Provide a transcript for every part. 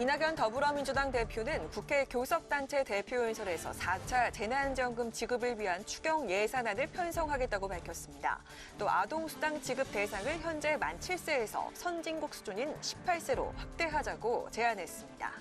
이낙연 더불어민주당 대표는 국회 교섭단체 대표연설에서 4차 재난지원금 지급을 위한 추경 예산안을 편성하겠다고 밝혔습니다. 또 아동수당 지급 대상을 현재 만 7세에서 선진국 수준인 18세로 확대하자고 제안했습니다.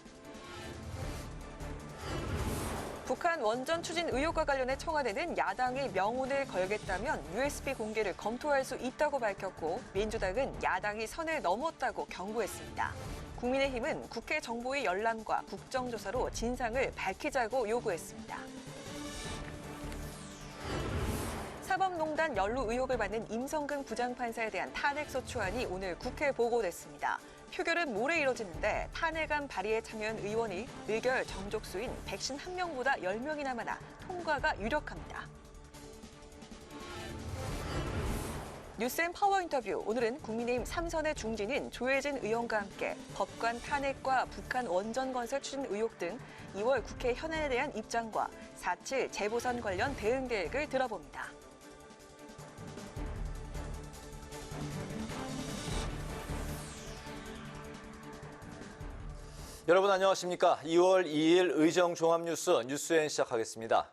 북한 원전 추진 의혹과 관련해 청와대는 야당이 명운을 걸겠다면 USB 공개를 검토할 수 있다고 밝혔고, 민주당은 야당이 선을 넘었다고 경고했습니다. 국민의힘은 국회 정보위 열람과 국정조사로 진상을 밝히자고 요구했습니다. 사법농단 연루 의혹을 받는 임성근 부장판사에 대한 탄핵소추안이 오늘 국회에 보고됐습니다. 표결은 모레 이뤄지는데 탄핵안 발의에 참여한 의원이 의결 정족수인 151명보다 10명이나 많아 통과가 유력합니다. 뉴스앤 파워 인터뷰, 오늘은 국민의힘 3선의 중진인 조혜진 의원과 함께 법관 탄핵과 북한 원전 건설 추진 의혹 등 2월 국회 현안에 대한 입장과 4.7 재보선 관련 대응 계획을 들어봅니다. 여러분 안녕하십니까? 2월 2일 의정 종합뉴스 뉴스엔 시작하겠습니다.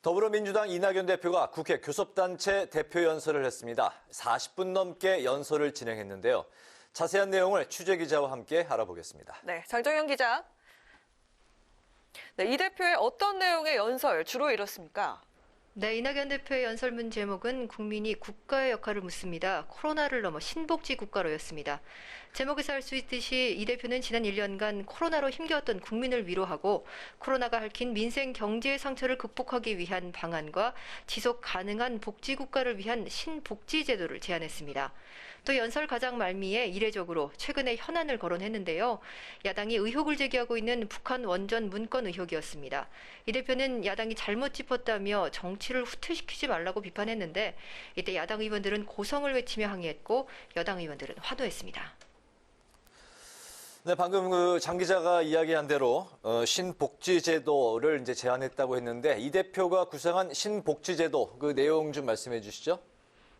더불어민주당 이낙연 대표가 국회 교섭단체 대표연설을 했습니다. 40분 넘게 연설을 진행했는데요. 자세한 내용을 취재기자와 함께 알아보겠습니다. 네, 장정현 기자. 네, 이 대표의 어떤 내용의 연설 주로 이뤘습니까? 네, 이낙연 대표의 연설문 제목은 국민이 국가의 역할을 묻습니다. 코로나를 넘어 신복지 국가로였습니다. 제목에서 알 수 있듯이 이 대표는 지난 1년간 코로나로 힘겨웠던 국민을 위로하고 코로나가 핥힌 민생 경제의 상처를 극복하기 위한 방안과 지속 가능한 복지 국가를 위한 신복지 제도를 제안했습니다. 또 연설 가장 말미에 이례적으로 최근의 현안을 거론했는데요. 야당이 의혹을 제기하고 있는 북한 원전 문건 의혹이었습니다. 이 대표는 야당이 잘못 짚었다며 정치를 후퇴시키지 말라고 비판했는데, 이때 야당 의원들은 고성을 외치며 항의했고 여당 의원들은 화도했습니다. 네, 방금 장 기자가 이야기한 대로 신복지제도를 이제 제안했다고 했는데, 이 대표가 구상한 신복지제도 그 내용 좀 말씀해 주시죠.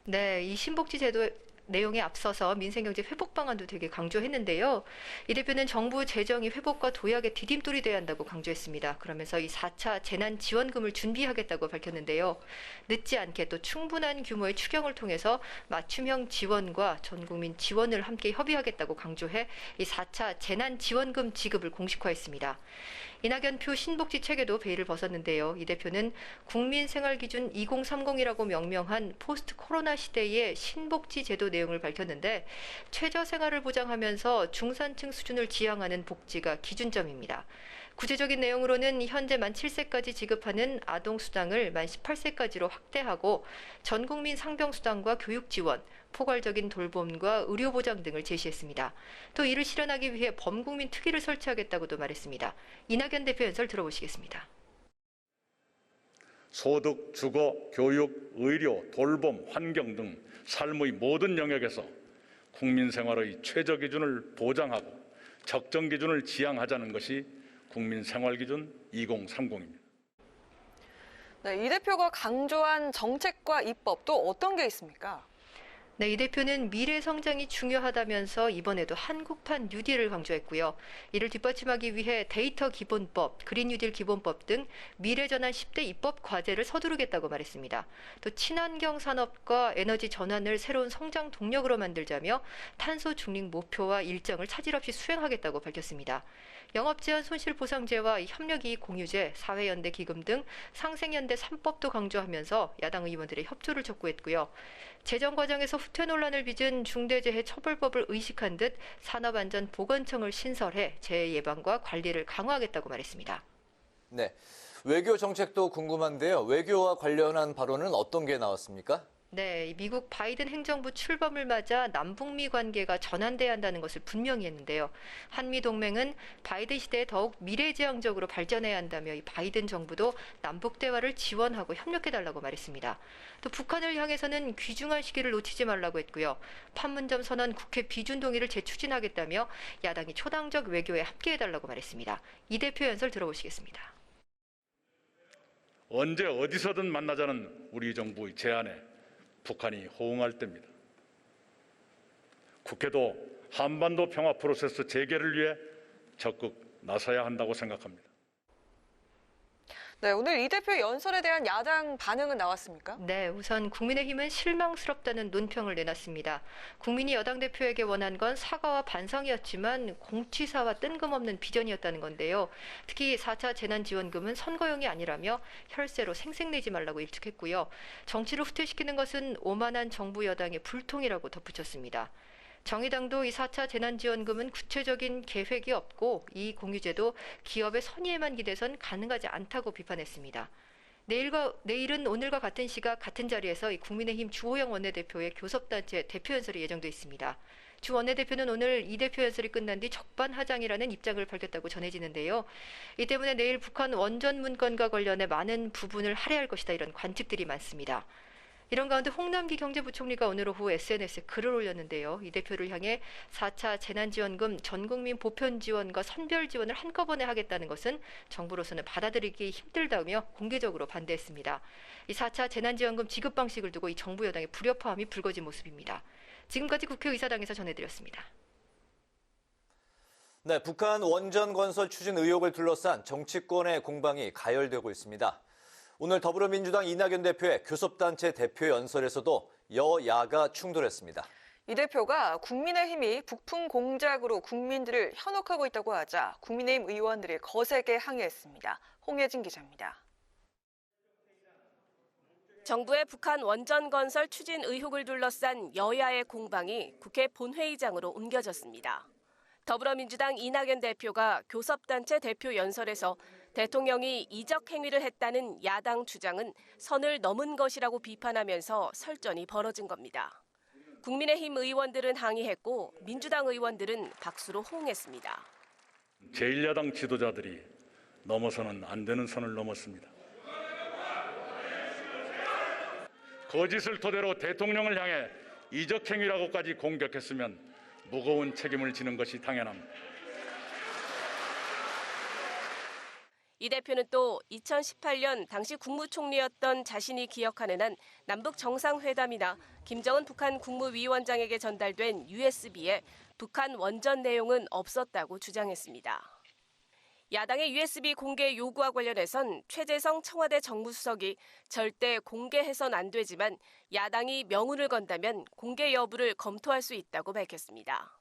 네, 이 신복지제도 내용에 앞서서 민생경제 회복 방안도 되게 강조했는데요. 이 대표는 정부 재정이 회복과 도약의 디딤돌이 돼야 한다고 강조했습니다. 그러면서 이 4차 재난지원금을 준비하겠다고 밝혔는데요. 늦지 않게 또 충분한 규모의 추경을 통해서 맞춤형 지원과 전 국민 지원을 함께 협의하겠다고 강조해 이 4차 재난지원금 지급을 공식화했습니다. 이낙연 표 신복지 체계도 베일을 벗었는데요. 이 대표는 국민생활기준 2030이라고 명명한 포스트 코로나 시대의 신복지 제도 내용을 밝혔는데, 최저생활을 보장하면서 중산층 수준을 지향하는 복지가 기준점입니다. 구체적인 내용으로는 현재 만 7세까지 지급하는 아동수당을 만 18세까지로 확대하고 전국민 상병수당과 교육지원, 포괄적인 돌봄과 의료보장 등을 제시했습니다. 또 이를 실현하기 위해 범국민 특위를 설치하겠다고도 말했습니다. 이낙연 대표 연설 들어보시겠습니다. 소득, 주거, 교육, 의료, 돌봄, 환경 등 삶의 모든 영역에서 국민 생활의 최저 기준을 보장하고 적정 기준을 지향하자는 것이 국민생활기준 2030입니다. 네, 이 대표가 강조한 정책과 입법 또 어떤 게 있습니까? 네, 이 대표는 미래 성장이 중요하다면서 이번에도 한국판 뉴딜을 강조했고요. 이를 뒷받침하기 위해 데이터 기본법, 그린 뉴딜 기본법 등 미래 전환 10대 입법 과제를 서두르겠다고 말했습니다. 또 친환경 산업과 에너지 전환을 새로운 성장 동력으로 만들자며 탄소 중립 목표와 일정을 차질 없이 수행하겠다고 밝혔습니다. 영업제한 손실보상제와 협력이익 공유제, 사회연대 기금 등 상생연대 3법도 강조하면서 야당 의원들의 협조를 촉구했고요. 재정 과정에서 후퇴 논란을 빚은 중대재해처벌법을 의식한 듯 산업안전보건청을 신설해 재해 예방과 관리를 강화하겠다고 말했습니다. 네, 외교 정책도 궁금한데요. 외교와 관련한 발언은 어떤 게 나왔습니까? 네, 미국 바이든 행정부 출범을 맞아 남북미 관계가 전환돼야 한다는 것을 분명히 했는데요. 한미 동맹은 바이든 시대에 더욱 미래지향적으로 발전해야 한다며 이 바이든 정부도 남북 대화를 지원하고 협력해달라고 말했습니다. 또 북한을 향해서는 귀중한 시기를 놓치지 말라고 했고요. 판문점 선언 국회 비준 동의를 재추진하겠다며 야당이 초당적 외교에 함께해달라고 말했습니다. 이 대표 연설 들어보시겠습니다. 언제 어디서든 만나자는 우리 정부의 제안에 북한이 호응할 때입니다. 국회도 한반도 평화 프로세스 재개를 위해 적극 나서야 한다고 생각합니다. 네, 오늘 이 대표의 연설에 대한 야당 반응은 나왔습니까? 네, 우선 국민의힘은 실망스럽다는 논평을 내놨습니다. 국민이 여당 대표에게 원한 건 사과와 반성이었지만 공치사와 뜬금없는 비전이었다는 건데요. 특히 4차 재난지원금은 선거용이 아니라며 혈세로 생색내지 말라고 일축했고요. 정치를 후퇴시키는 것은 오만한 정부 여당의 불통이라고 덧붙였습니다. 정의당도 이 4차 재난지원금은 구체적인 계획이 없고 이 공유제도 기업의 선의에만 기대선 가능하지 않다고 비판했습니다. 내일은 오늘과 같은 시각 같은 자리에서 이 국민의힘 주호영 원내대표의 교섭단체 대표연설이 예정돼 있습니다. 주 원내대표는 오늘 이 대표 연설이 끝난 뒤 적반하장이라는 입장을 밝혔다고 전해지는데요. 이 때문에 내일 북한 원전 문건과 관련해 많은 부분을 할애할 것이다 이런 관측들이 많습니다. 이런 가운데 홍남기 경제부총리가 오늘 오후 SNS에 글을 올렸는데요. 이 대표를 향해 4차 재난지원금 전국민 보편 지원과 선별 지원을 한꺼번에 하겠다는 것은 정부로서는 받아들이기 힘들다며 공개적으로 반대했습니다. 이 4차 재난지원금 지급 방식을 두고 이 정부 여당의 불협화음이 불거진 모습입니다. 지금까지 국회의사당에서 전해드렸습니다. 네, 북한 원전 건설 추진 의혹을 둘러싼 정치권의 공방이 가열되고 있습니다. 오늘 더불어민주당 이낙연 대표의 교섭단체 대표 연설에서도 여야가 충돌했습니다. 이 대표가 국민의힘이 북풍 공작으로 국민들을 현혹하고 있다고 하자 국민의힘 의원들이 거세게 항의했습니다. 홍혜진 기자입니다. 정부의 북한 원전 건설 추진 의혹을 둘러싼 여야의 공방이 국회 본회의장으로 옮겨졌습니다. 더불어민주당 이낙연 대표가 교섭단체 대표 연설에서 대통령이 이적 행위를 했다는 야당 주장은 선을 넘은 것이라고 비판하면서 설전이 벌어진 겁니다. 국민의힘 의원들은 항의했고 민주당 의원들은 박수로 호응했습니다. 제1야당 지도자들이 넘어서는 안 되는 선을 넘었습니다. 거짓을 토대로 대통령을 향해 이적 행위라고까지 공격했으면 무거운 책임을 지는 것이 당연합니다. 이 대표는 또 2018년 당시 국무총리였던 자신이 기억하는 한 남북 정상회담이나 김정은 북한 국무위원장에게 전달된 USB에 북한 원전 내용은 없었다고 주장했습니다. 야당의 USB 공개 요구와 관련해선 최재성 청와대 정무수석이 절대 공개해선 안 되지만 야당이 명운을 건다면 공개 여부를 검토할 수 있다고 밝혔습니다.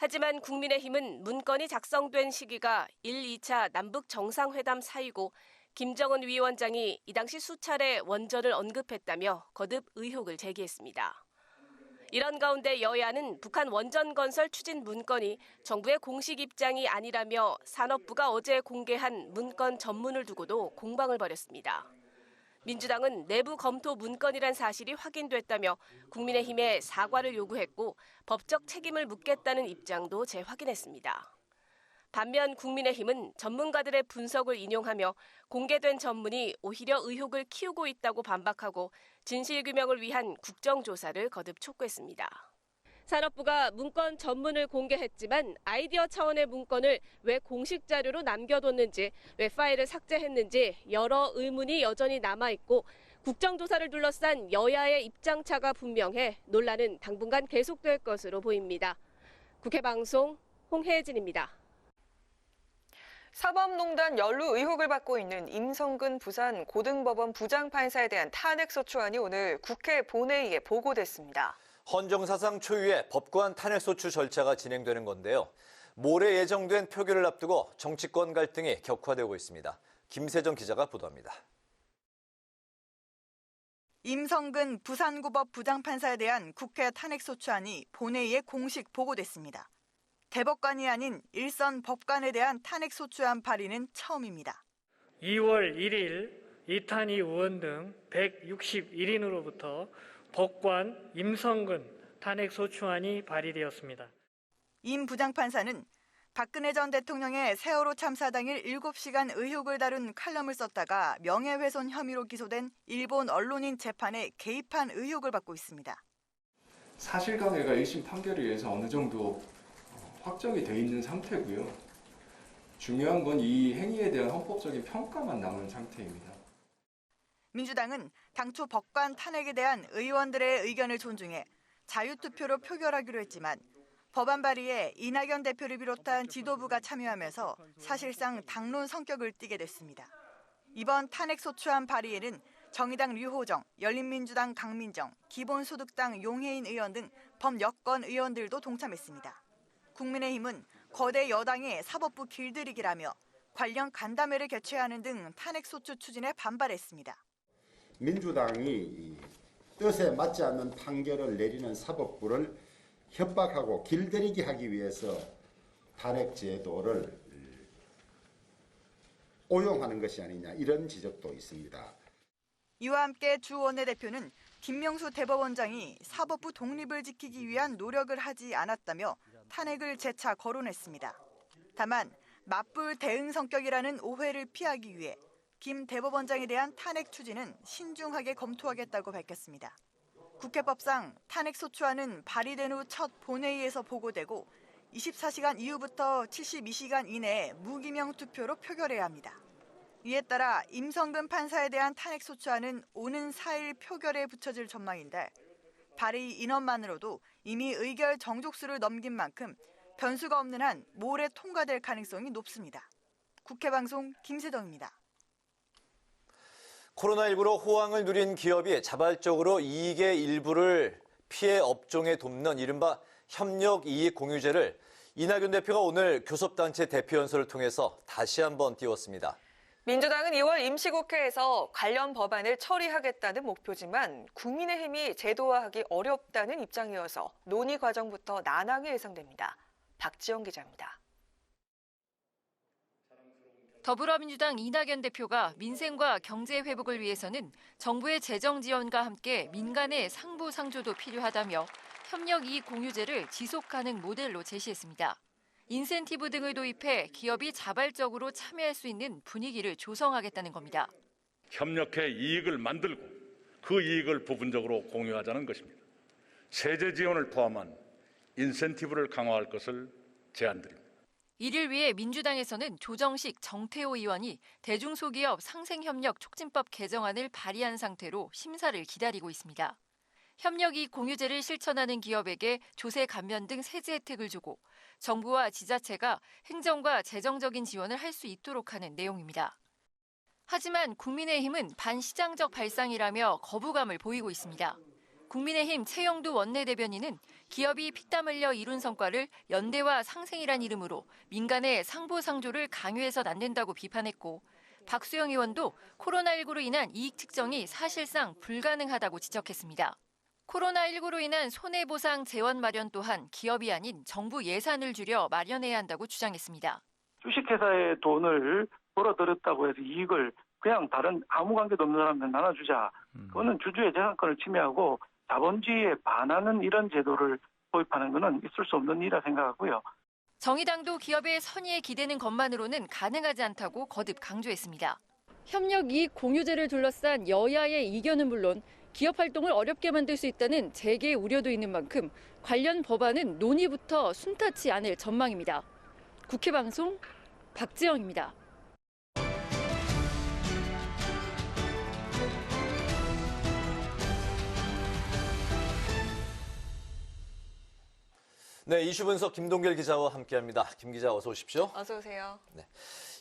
하지만 국민의힘은 문건이 작성된 시기가 1, 2차 남북 정상회담 사이고 김정은 위원장이 이 당시 수차례 원전을 언급했다며 거듭 의혹을 제기했습니다. 이런 가운데 여야는 북한 원전 건설 추진 문건이 정부의 공식 입장이 아니라며 산업부가 어제 공개한 문건 전문을 두고도 공방을 벌였습니다. 민주당은 내부 검토 문건이란 사실이 확인됐다며 국민의힘에 사과를 요구했고 법적 책임을 묻겠다는 입장도 재확인했습니다. 반면 국민의힘은 전문가들의 분석을 인용하며 공개된 전문이 오히려 의혹을 키우고 있다고 반박하고 진실규명을 위한 국정조사를 거듭 촉구했습니다. 산업부가 문건 전문을 공개했지만 아이디어 차원의 문건을 왜 공식 자료로 남겨뒀는지, 왜 파일을 삭제했는지 여러 의문이 여전히 남아있고 국정조사를 둘러싼 여야의 입장차가 분명해 논란은 당분간 계속될 것으로 보입니다. 국회방송 홍혜진입니다. 사법농단 연루 의혹을 받고 있는 임성근 부산 고등법원 부장판사에 대한 탄핵소추안이 오늘 국회 본회의에 보고됐습니다. 헌정사상 초유의 법관 탄핵소추 절차가 진행되는 건데요. 모레 예정된 표결을 앞두고 정치권 갈등이 격화되고 있습니다. 김세정 기자가 보도합니다. 임성근 부산고법 부장판사에 대한 국회 탄핵소추안이 본회의에 공식 보고됐습니다. 대법관이 아닌 일선 법관에 대한 탄핵소추안 발의는 처음입니다. 2월 1일 이탄희 의원 등 161인으로부터 법관 임성근 탄핵소추안이 발의되었습니다. 임 부장판사는 박근혜 전 대통령의 세월호 참사 당일 7시간 의혹을 다룬 칼럼을 썼다가 명예훼손 혐의로 기소된 일본 언론인 재판에 개입한 의혹을 받고 있습니다. 사실관계가 1심 판결에 의해서 어느 정도 확정이 돼 있는 상태고요. 중요한 건 이 행위에 대한 헌법적인 평가만 남은 상태입니다. 민주당은 당초 법관 탄핵에 대한 의원들의 의견을 존중해 자유투표로 표결하기로 했지만 법안 발의에 이낙연 대표를 비롯한 지도부가 참여하면서 사실상 당론 성격을 띠게 됐습니다. 이번 탄핵소추안 발의에는 정의당 류호정, 열린민주당 강민정, 기본소득당 용해인 의원 등 범여권 의원들도 동참했습니다. 국민의힘은 거대 여당의 사법부 길들이기라며 관련 간담회를 개최하는 등 탄핵소추 추진에 반발했습니다. 민주당이 뜻에 맞지 않는 판결을 내리는 사법부를 협박하고 길들이기 하기 위해서 탄핵 제도를 오용하는 것이 아니냐 이런 지적도 있습니다. 이와 함께 주 원내대표는 김명수 대법원장이 사법부 독립을 지키기 위한 노력을 하지 않았다며 탄핵을 재차 거론했습니다. 다만 맞불 대응 성격이라는 오해를 피하기 위해 김 대법원장에 대한 탄핵 추진은 신중하게 검토하겠다고 밝혔습니다. 국회법상 탄핵소추안은 발의된 후 첫 본회의에서 보고되고 24시간 이후부터 72시간 이내에 무기명 투표로 표결해야 합니다. 이에 따라 임성근 판사에 대한 탄핵소추안은 오는 4일 표결에 붙여질 전망인데 발의 인원만으로도 이미 의결 정족수를 넘긴 만큼 변수가 없는 한 모레 통과될 가능성이 높습니다. 국회방송 김세정입니다. 코로나19로 호황을 누린 기업이 자발적으로 이익의 일부를 피해 업종에 돕는 이른바 협력이익공유제를 이낙연 대표가 오늘 교섭단체 대표연설을 통해서 다시 한번 띄웠습니다. 민주당은 2월 임시국회에서 관련 법안을 처리하겠다는 목표지만 국민의힘이 제도화하기 어렵다는 입장이어서 논의 과정부터 난항이 예상됩니다. 박지영 기자입니다. 더불어민주당 이낙연 대표가 민생과 경제 회복을 위해서는 정부의 재정 지원과 함께 민간의 상부상조도 필요하다며 협력이익공유제를 지속가능 모델로 제시했습니다. 인센티브 등을 도입해 기업이 자발적으로 참여할 수 있는 분위기를 조성하겠다는 겁니다. 협력해 이익을 만들고 그 이익을 부분적으로 공유하자는 것입니다. 세제 지원을 포함한 인센티브를 강화할 것을 제안드립니다. 이를 위해 민주당에서는 조정식 정태호 의원이 대중소기업 상생협력 촉진법 개정안을 발의한 상태로 심사를 기다리고 있습니다. 협력이익 공유제를 실천하는 기업에게 조세 감면 등 세제 혜택을 주고 정부와 지자체가 행정과 재정적인 지원을 할 수 있도록 하는 내용입니다. 하지만 국민의힘은 반시장적 발상이라며 거부감을 보이고 있습니다. 국민의힘 최영두 원내대변인은 기업이 피땀 흘려 이룬 성과를 연대와 상생이란 이름으로 민간의 상부상조를 강요해선 안 된다고 비판했고 박수영 의원도 코로나19로 인한 이익 측정이 사실상 불가능하다고 지적했습니다. 코로나19로 인한 손해보상 재원 마련 또한 기업이 아닌 정부 예산을 줄여 마련해야 한다고 주장했습니다. 주식회사의 돈을 벌어들였다고 해서 이익을 그냥 다른 아무 관계도 없는 사람한테 나눠주자. 그거는 주주의 재산권을 침해하고 자본주의에 반하는 이런 제도를 도입하는 것은 있을 수 없는 일이라 생각하고요. 정의당도 기업의 선의에 기대는 것만으로는 가능하지 않다고 거듭 강조했습니다. 협력이익 공유제를 둘러싼 여야의 이견은 물론 기업 활동을 어렵게 만들 수 있다는 재계 우려도 있는 만큼 관련 법안은 논의부터 순탄치 않을 전망입니다. 국회방송 박지영입니다. 네, 이슈 분석 김동결 기자와 함께합니다. 김 기자 어서 오십시오. 어서 오세요. 네.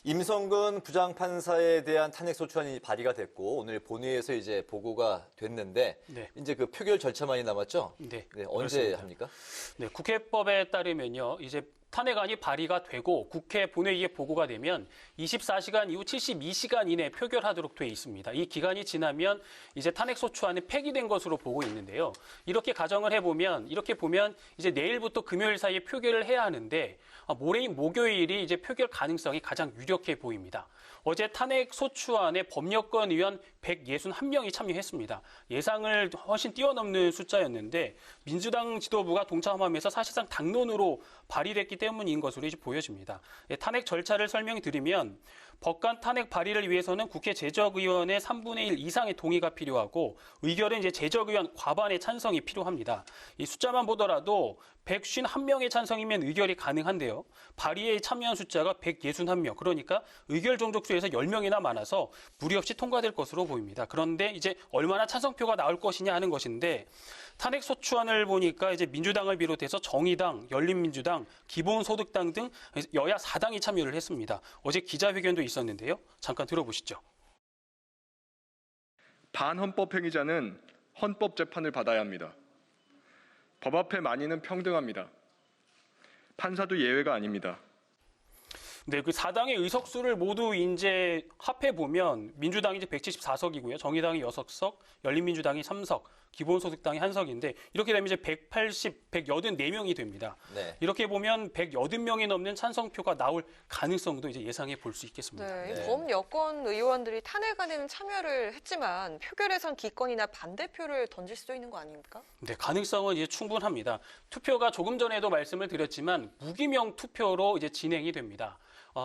임성근 부장판사에 대한 탄핵소추안이 발의가 됐고 오늘 본회의에서 이제 보고가 됐는데 네. 이제 그 표결 절차만이 남았죠? 네. 언제 그렇습니다. 합니까? 네, 국회법에 따르면요. 이제 탄핵안이 발의가 되고 국회 본회의에 보고가 되면 24시간 이후 72시간 이내에 표결하도록 돼 있습니다. 이 기간이 지나면 이제 탄핵소추안은 폐기된 것으로 보고 있는데요. 이렇게 가정을 해보면 이렇게 보면 이제 내일부터 금요일 사이에 표결을 해야 하는데 모레인 목요일이 이제 표결 가능성이 가장 유력해 보입니다. 어제 탄핵소추안에 법여권 의원 161명이 참여했습니다. 예상을 훨씬 뛰어넘는 숫자였는데 민주당 지도부가 동참하면서 사실상 당론으로 발의됐기 때문인 것으로 이제 보여집니다. 탄핵 절차를 설명드리면 법관 탄핵 발의를 위해서는 국회 제적의원의 3분의 1 이상의 동의가 필요하고 의결은 이제 제적의원 과반의 찬성이 필요합니다. 이 숫자만 보더라도 151명의 찬성이면 의결이 가능한데요. 발의에 참여한 숫자가 161명, 그러니까 의결 종족수에서 10명이나 많아서 무리 없이 통과될 것으로 보입니다. 그런데 이제 얼마나 찬성표가 나올 것이냐 하는 것인데 탄핵 소추안을 보니까 이제 민주당을 비롯해서 정의당, 열린민주당, 기본소득당 등 여야 4당이 참여를 했습니다. 어제 기자회견도 있었는데요. 잠깐 들어보시죠. 반헌법 행위자는 헌법 재판을 받아야 합니다. 법 앞에 만인은 평등합니다. 판사도 예외가 아닙니다. 네, 그 4당의 의석수를 모두 이제 합해 보면 민주당이 이제 174석이고요. 정의당이 6석, 열린민주당이 3석, 기본소득당이 1석인데 이렇게 되면 이제 184명이 됩니다. 네. 이렇게 보면 180명이 넘는 찬성표가 나올 가능성도 이제 예상해 볼 수 있겠습니다. 네, 네. 범여권 의원들이 탄핵안에는 참여를 했지만 표결에선 기권이나 반대표를 던질 수도 있는 거 아닙니까? 네, 가능성은 이제 충분합니다. 투표가 조금 전에도 말씀을 드렸지만 무기명 투표로 이제 진행이 됩니다.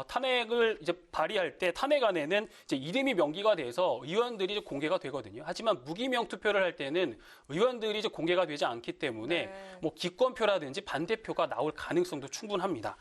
탄핵을 이제 발의할 때 탄핵안에는 이제 이름이 명기가 돼서 의원들이 이제 공개가 되거든요. 하지만 무기명 투표를 할 때는 의원들이 이제 공개가 되지 않기 때문에 뭐 기권표라든지 반대표가 나올 가능성도 충분합니다.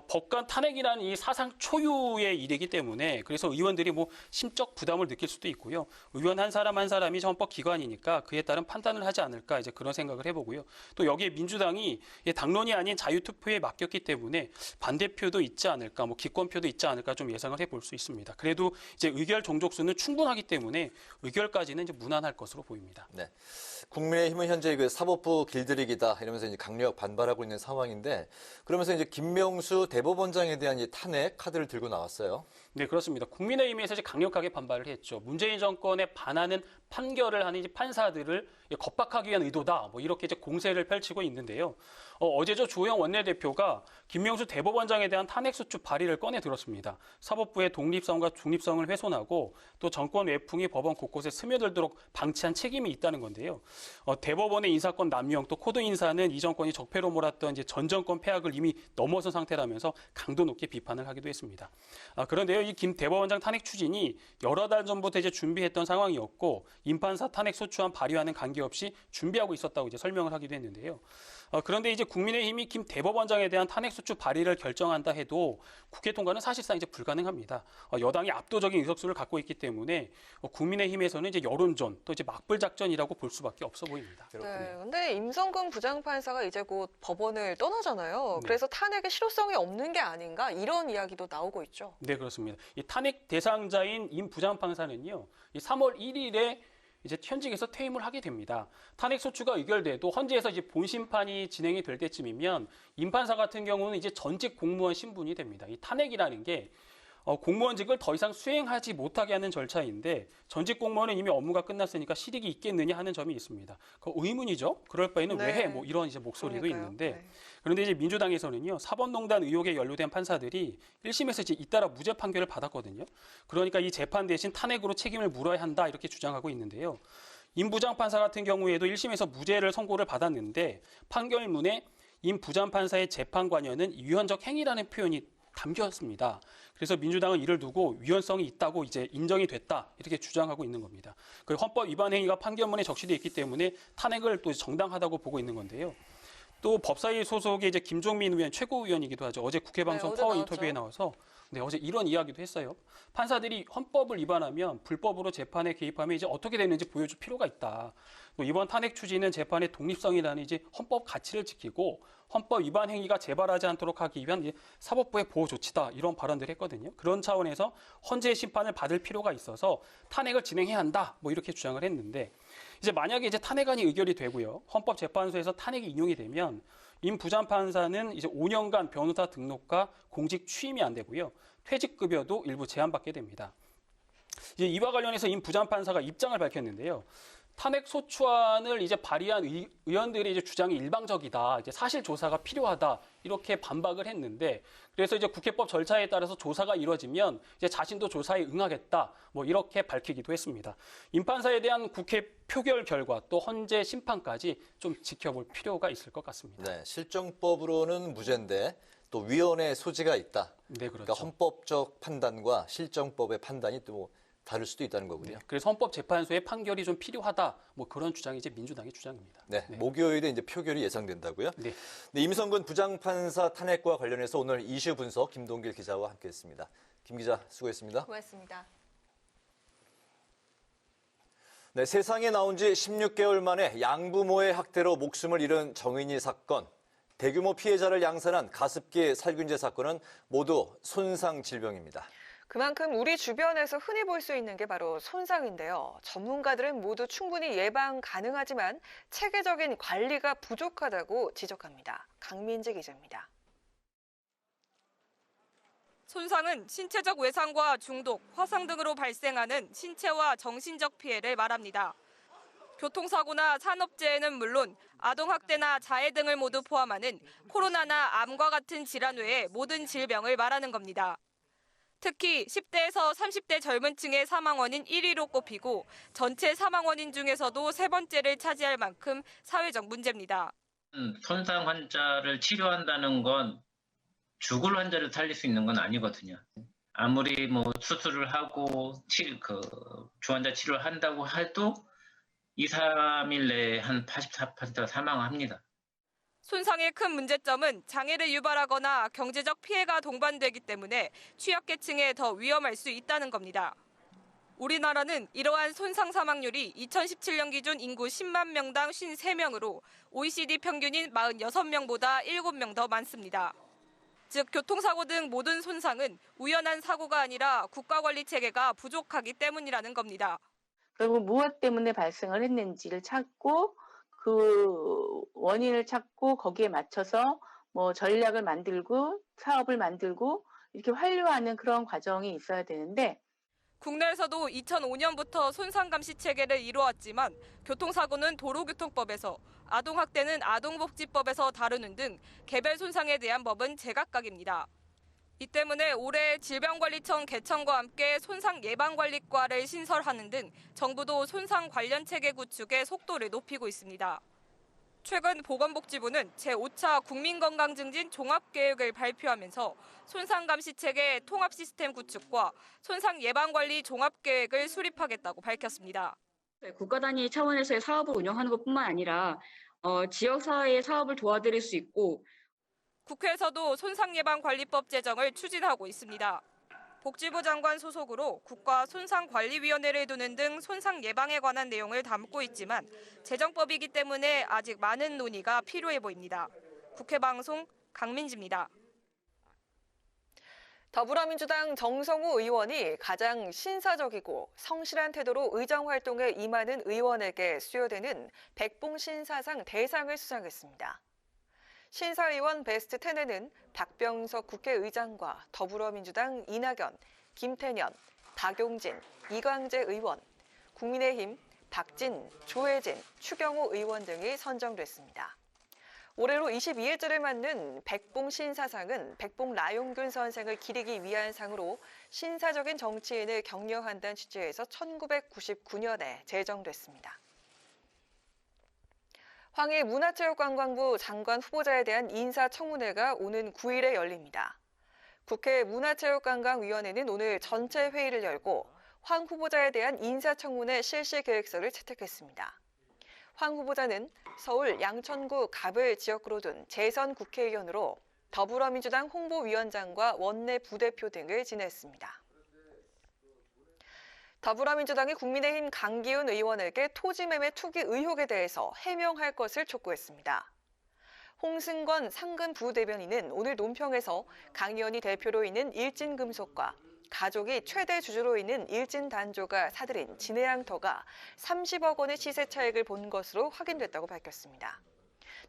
법관 탄핵이라는 이 사상 초유의 일이기 때문에 그래서 의원들이 뭐 심적 부담을 느낄 수도 있고요. 의원 한 사람 한 사람이 헌법 기관이니까 그에 따른 판단을 하지 않을까 이제 그런 생각을 해보고요. 또 여기에 민주당이 당론이 아닌 자유투표에 맡겼기 때문에 반대표도 있지 않을까, 뭐 기권표도 있지 않을까 좀 예상을 해볼 수 있습니다. 그래도 이제 의결 종족수는 충분하기 때문에 의결까지는 이제 무난할 것으로 보입니다. 네. 국민의힘은 현재 그 사법부 길들이기다 이러면서 이제 강력 반발하고 있는 상황인데 그러면서 이제 김명수 대법원장에 대한 이 탄핵 카드를 들고 나왔어요. 네, 그렇습니다. 국민의힘에서 이제 강력하게 반발을 했죠. 문재인 정권에 반하는 판결을 하는 이제 판사들을 겁박하기 위한 의도다. 뭐 이렇게 이제 공세를 펼치고 있는데요. 어제죠 조영 원내대표가 김명수 대법원장에 대한 탄핵소추 발의를 꺼내 들었습니다. 사법부의 독립성과 중립성을 훼손하고 또 정권 외풍이 법원 곳곳에 스며들도록 방치한 책임이 있다는 건데요. 대법원의 인사권 남용 또 코드 인사는 이 정권이 적폐로 몰았던 이제 전 정권 폐악을 이미 넘어선 상태라면서 강도 높게 비판을 하기도 했습니다. 그런데요, 이 김 대법원장 탄핵 추진이 여러 달 전부터 이제 준비했던 상황이었고 임판사 탄핵 소추안 발의와는 관계없이 준비하고 있었다고 이제 설명을 하기도 했는데요. 그런데 이제 국민의힘이 김 대법원장에 대한 탄핵소추 발의를 결정한다 해도 국회 통과는 사실상 이제 불가능합니다. 여당이 압도적인 의석수를 갖고 있기 때문에 국민의힘에서는 이제 여론전 또 이제 막불 작전이라고 볼 수밖에 없어 보입니다. 네, 근데 임성근 부장판사가 이제 곧 법원을 떠나잖아요. 네. 그래서 탄핵의 실효성이 없는 게 아닌가 이런 이야기도 나오고 있죠. 네, 그렇습니다. 이 탄핵 대상자인 임 부장판사는요, 이 3월 1일에 이제 현직에서 퇴임을 하게 됩니다. 탄핵 소추가 의결돼도 헌재에서 이제 본심판이 진행이 될 때쯤이면 임 판사 같은 경우는 이제 전직 공무원 신분이 됩니다. 이 탄핵이라는 게 공무원직을 더 이상 수행하지 못하게 하는 절차인데 전직 공무원은 이미 업무가 끝났으니까 실익이 있겠느냐 하는 점이 있습니다. 그 의문이죠. 그럴 바에는 왜 해? 뭐 이런 이제 목소리도 그러니까요. 있는데 네. 그런데 이제 민주당에서는요, 사법농단 의혹에 연루된 판사들이 1심에서 이제 잇따라 무죄 판결을 받았거든요. 그러니까 이 재판 대신 탄핵으로 책임을 물어야 한다 이렇게 주장하고 있는데요. 임 부장판사 같은 경우에도 1심에서 무죄를 선고를 받았는데 판결문에 임 부장판사의 재판 관여는 위헌적 행위라는 표현이 담겼습니다. 그래서 민주당은 이를 두고 위헌성이 있다고 이제 인정이 됐다 이렇게 주장하고 있는 겁니다. 그 헌법 위반 행위가 판결문에 적시되어 있기 때문에 탄핵을 또 정당하다고 보고 있는 건데요. 또 법사위 소속의 이제 김종민 의원 최고위원이기도 하죠. 어제 국회 방송 어제 파워 나왔죠. 인터뷰에 나와서 어제 이런 이야기도 했어요. 판사들이 헌법을 위반하면 불법으로 재판에 개입하면 이제 어떻게 되는지 보여줄 필요가 있다. 또 이번 탄핵 추진은 재판의 독립성이라는 이제 헌법 가치를 지키고 헌법 위반 행위가 재발하지 않도록 하기 위한 사법부의 보호 조치다 이런 발언들을 했거든요. 그런 차원에서 헌재의 심판을 받을 필요가 있어서 탄핵을 진행해야 한다 뭐 이렇게 주장을 했는데 이제 만약에 이제 탄핵안이 의결이 되고요. 헌법재판소에서 탄핵이 인용이 되면 임 부장판사는 이제 5년간 변호사 등록과 공직 취임이 안 되고요. 퇴직급여도 일부 제한받게 됩니다. 이제 이와 관련해서 임 부장판사가 입장을 밝혔는데요. 탄핵 소추안을 이제 발의한 의원들의 이제 주장이 일방적이다. 이제 사실 조사가 필요하다. 이렇게 반박을 했는데 그래서 이제 국회법 절차에 따라서 조사가 이루어지면 이제 자신도 조사에 응하겠다. 뭐 이렇게 밝히기도 했습니다. 임 판사에 대한 국회 표결 결과 또 헌재 심판까지 좀 지켜볼 필요가 있을 것 같습니다. 네, 실정법으로는 무죄인데 또 위헌의 소지가 있다. 네, 그렇죠. 그러니까 헌법적 판단과 실정법의 판단이 또 다를 수도 있다는 거군요. 그래서 헌법재판소의 판결이 좀 필요하다. 뭐 그런 주장이 이제 민주당의 주장입니다. 네, 목요일에 이제 표결이 예상된다고요. 네. 네, 임성근 부장판사 탄핵과 관련해서 오늘 이슈 분석 김동길 기자와 함께했습니다. 김 기자 수고했습니다. 고맙습니다. 네, 세상에 나온 지 16개월 만에 양부모의 학대로 목숨을 잃은 정인이 사건. 대규모 피해자를 양산한 가습기 살균제 사건은 모두 손상 질병입니다. 그만큼 우리 주변에서 흔히 볼 수 있는 게 바로 손상인데요. 전문가들은 모두 충분히 예방 가능하지만 체계적인 관리가 부족하다고 지적합니다. 강민지 기자입니다. 손상은 신체적 외상과 중독, 화상 등으로 발생하는 신체와 정신적 피해를 말합니다. 교통사고나 산업재해는 물론 아동학대나 자해 등을 모두 포함하는 코로나나 암과 같은 질환 외의 모든 질병을 말하는 겁니다. 특히 10대에서 30대 젊은 층의 사망 원인 1위로 꼽히고 전체 사망 원인 중에서도 세 번째를 차지할 만큼 사회적 문제입니다. 손상 환자를 치료한다는 건 죽을 환자를 살릴 수 있는 건 아니거든요. 아무리 뭐 수술을 하고 중환자 치료를 한다고 해도 2, 3일 내에 한 84%가 사망합니다. 손상의 큰 문제점은 장애를 유발하거나 경제적 피해가 동반되기 때문에 취약계층에 더 위험할 수 있다는 겁니다. 우리나라는 이러한 손상 사망률이 2017년 기준 인구 10만 명당 53명으로 OECD 평균인 46명보다 7명 더 많습니다. 즉 교통사고 등 모든 손상은 우연한 사고가 아니라 국가관리 체계가 부족하기 때문이라는 겁니다. 결국 무엇 때문에 발생을 했는지를 찾고 그 원인을 찾고 거기에 맞춰서 뭐 전략을 만들고 사업을 만들고 이렇게 완료하는 그런 과정이 있어야 되는데 국내에서도 2005년부터 손상감시 체계를 이루었지만 교통사고는 도로교통법에서 아동학대는 아동복지법에서 다루는 등 개별 손상에 대한 법은 제각각입니다. 이 때문에 올해 질병관리청 개청과 함께 손상예방관리과를 신설하는 등 정부도 손상 관련 체계 구축에 속도를 높이고 있습니다. 최근 보건복지부는 제5차 국민건강증진 종합계획을 발표하면서 손상감시체계 통합 시스템 구축과 손상예방관리 종합계획을 수립하겠다고 밝혔습니다. 국가 단위 차원에서의 사업을 운영하는 것뿐만 아니라 지역사회의 사업을 도와드릴 수 있고 국회에서도 손상예방관리법 제정을 추진하고 있습니다. 복지부 장관 소속으로 국가손상관리위원회를 두는 등 손상 예방에 관한 내용을 담고 있지만 제정법이기 때문에 아직 많은 논의가 필요해 보입니다. 국회 방송 강민지입니다. 더불어민주당 정성우 의원이 가장 신사적이고 성실한 태도로 의정활동에 임하는 의원에게 수여되는 백봉신사상 대상을 수상했습니다. 신사의원 베스트 10에는 박병석 국회의장과 더불어민주당 이낙연, 김태년, 박용진, 이광재 의원, 국민의힘 박진, 조혜진, 추경호 의원 등이 선정됐습니다. 올해로 22일째를 맞는 백봉신사상은 백봉라용균 선생을 기리기 위한 상으로 신사적인 정치인을 격려한다는 취지에서 1999년에 제정됐습니다. 황희 문화체육관광부 장관 후보자에 대한 인사청문회가 오는 9일에 열립니다. 국회 문화체육관광위원회는 오늘 전체 회의를 열고 황 후보자에 대한 인사청문회 실시 계획서를 채택했습니다. 황 후보자는 서울 양천구 갑을 지역구로 둔 재선 국회의원으로 더불어민주당 홍보위원장과 원내 부대표 등을 지냈습니다. 더불어민주당이 국민의힘 강기훈 의원에게 토지매매 투기 의혹에 대해서 해명할 것을 촉구했습니다. 홍승권 상근 부대변인은 오늘 논평에서 강 의원이 대표로 있는 일진금속과 가족이 최대 주주로 있는 일진단조가 사들인 진해양터가 30억 원의 시세 차익을 본 것으로 확인됐다고 밝혔습니다.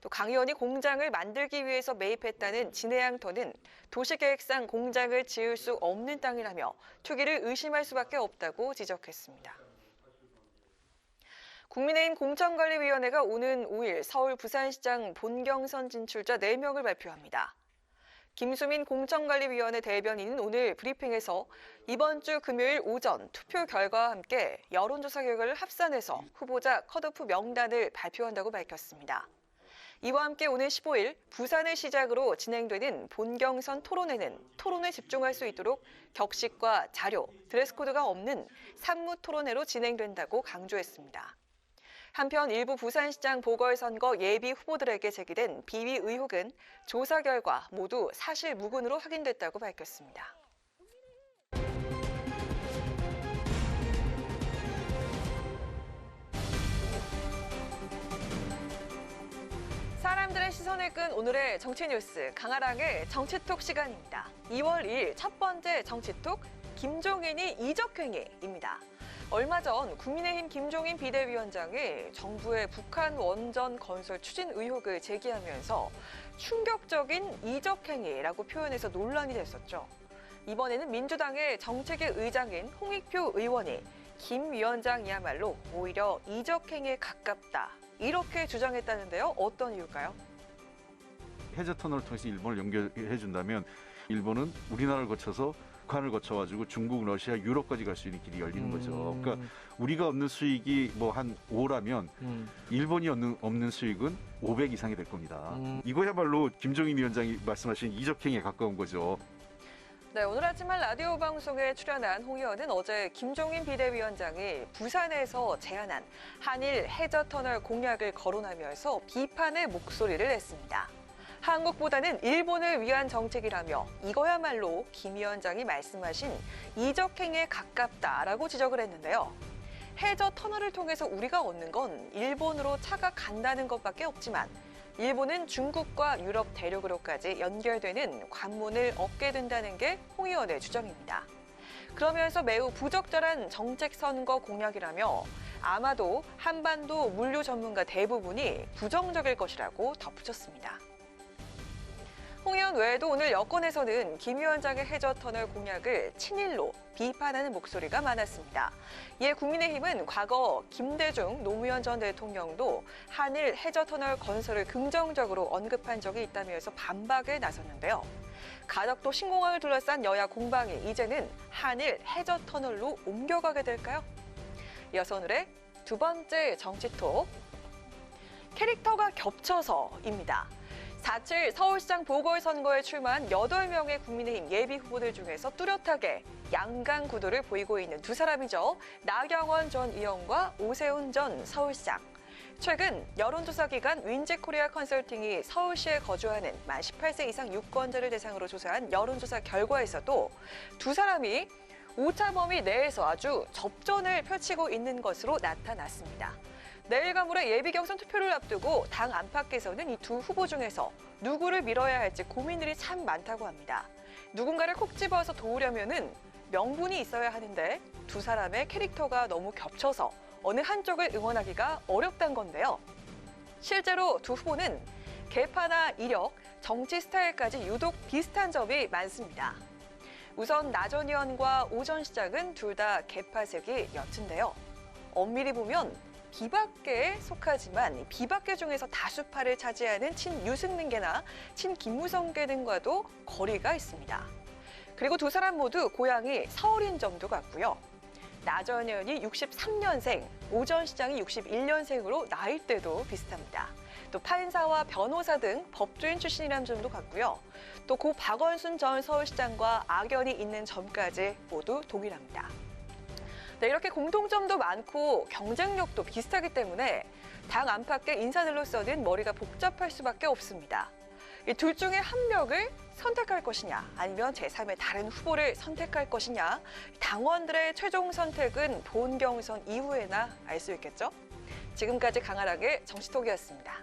또 강 의원이 공장을 만들기 위해서 매입했다는 진해양터는 도시계획상 공장을 지을 수 없는 땅이라며 투기를 의심할 수밖에 없다고 지적했습니다. 국민의힘 공천관리위원회가 오는 5일 서울 부산시장 본경선 진출자 4명을 발표합니다. 김수민 공천관리위원회 대변인은 오늘 브리핑에서 이번 주 금요일 오전 투표 결과와 함께 여론조사 결과를 합산해서 후보자 컷오프 명단을 발표한다고 밝혔습니다. 이와 함께 오늘 15일 부산을 시작으로 진행되는 본경선 토론회는 토론에 집중할 수 있도록 격식과 자료, 드레스코드가 없는 산무 토론회로 진행된다고 강조했습니다. 한편 일부 부산시장 보궐선거 예비 후보들에게 제기된 비위 의혹은 조사 결과 모두 사실 무근으로 확인됐다고 밝혔습니다. 사람들의 시선을 끈 오늘의 정치 뉴스 강아랑의 정치톡 시간입니다. 2월 2일 첫 번째 정치톡 김종인이 이적행위입니다. 얼마 전 국민의힘 김종인 비대위원장이 정부의 북한 원전 건설 추진 의혹을 제기하면서 충격적인 이적행위라고 표현해서 논란이 됐었죠. 이번에는 민주당의 정책위 의장인 홍익표 의원이 김 위원장이야말로 오히려 이적행위에 가깝다. 이렇게 주장했다는데요. 어떤 이유일까요? 해저 터널을 통해서 일본을 연결해 준다면 일본은 우리나라를 거쳐서 북한을 거쳐가지고 중국, 러시아, 유럽까지 갈 수 있는 길이 열리는 거죠. 그러니까 우리가 얻는 수익이 뭐 한 5라면 일본이 얻는 수익은 500 이상이 될 겁니다. 이거야말로 김종인 위원장이 말씀하신 이적행위에 가까운 거죠. 네, 오늘 아침 한 라디오 방송에 출연한 홍 의원은 어제 김종인 비대위원장이 부산에서 제안한 한일 해저터널 공약을 거론하면서 비판의 목소리를 냈습니다. 한국보다는 일본을 위한 정책이라며 이거야말로 김 위원장이 말씀하신 이적행위에 가깝다라고 지적을 했는데요. 해저터널을 통해서 우리가 얻는 건 일본으로 차가 간다는 것밖에 없지만 일본은 중국과 유럽 대륙으로까지 연결되는 관문을 얻게 된다는 게 홍 의원의 주장입니다. 그러면서 매우 부적절한 정책 선거 공약이라며 아마도 한반도 물류 전문가 대부분이 부정적일 것이라고 덧붙였습니다. 홍 의원 외에도 오늘 여권에서는 김 위원장의 해저터널 공약을 친일로 비판하는 목소리가 많았습니다. 이에 국민의힘은 과거 김대중 노무현 전 대통령도 한일 해저터널 건설을 긍정적으로 언급한 적이 있다면서 반박에 나섰는데요. 가덕도 신공항을 둘러싼 여야 공방이 이제는 한일 해저터널로 옮겨가게 될까요? 이어서 오늘의 두 번째 정치톡, 캐릭터가 겹쳐서입니다. 4.7 서울시장 보궐선거에 출마한 8명의 국민의힘 예비후보들 중에서 뚜렷하게 양강 구도를 보이고 있는 두 사람이죠. 나경원 전 의원과 오세훈 전 서울시장. 최근 여론조사 기관 윈지코리아 컨설팅이 서울시에 거주하는 만 18세 이상 유권자를 대상으로 조사한 여론조사 결과에서도 두 사람이 오차범위 내에서 아주 접전을 펼치고 있는 것으로 나타났습니다. 내일과 모레 예비 경선 투표를 앞두고 당 안팎에서는 이 두 후보 중에서 누구를 밀어야 할지 고민들이 참 많다고 합니다. 누군가를 콕 집어서 도우려면은 명분이 있어야 하는데 두 사람의 캐릭터가 너무 겹쳐서 어느 한쪽을 응원하기가 어렵단 건데요. 실제로 두 후보는 계파나 이력, 정치 스타일까지 유독 비슷한 점이 많습니다. 우선 나 전 의원과 오 전 시장은 둘 다 계파색이 옅은데요. 엄밀히 보면 비박계에 속하지만 비박계 중에서 다수파를 차지하는 친유승민계나 친김무성계 등과도 거리가 있습니다. 그리고 두 사람 모두 고향이 서울인 점도 같고요. 나 전 의원이 63년생, 오 전 시장이 61년생으로 나이대도 비슷합니다. 또 판사와 변호사 등 법조인 출신이라는 점도 같고요. 또 고 박원순 전 서울시장과 악연이 있는 점까지 모두 동일합니다. 네, 이렇게 공통점도 많고 경쟁력도 비슷하기 때문에 당 안팎의 인사들로서는 머리가 복잡할 수밖에 없습니다. 이 둘 중에 한 명을 선택할 것이냐 아니면 제3의 다른 후보를 선택할 것이냐 당원들의 최종 선택은 본 경선 이후에나 알 수 있겠죠? 지금까지 강아랑의 정치톡이었습니다.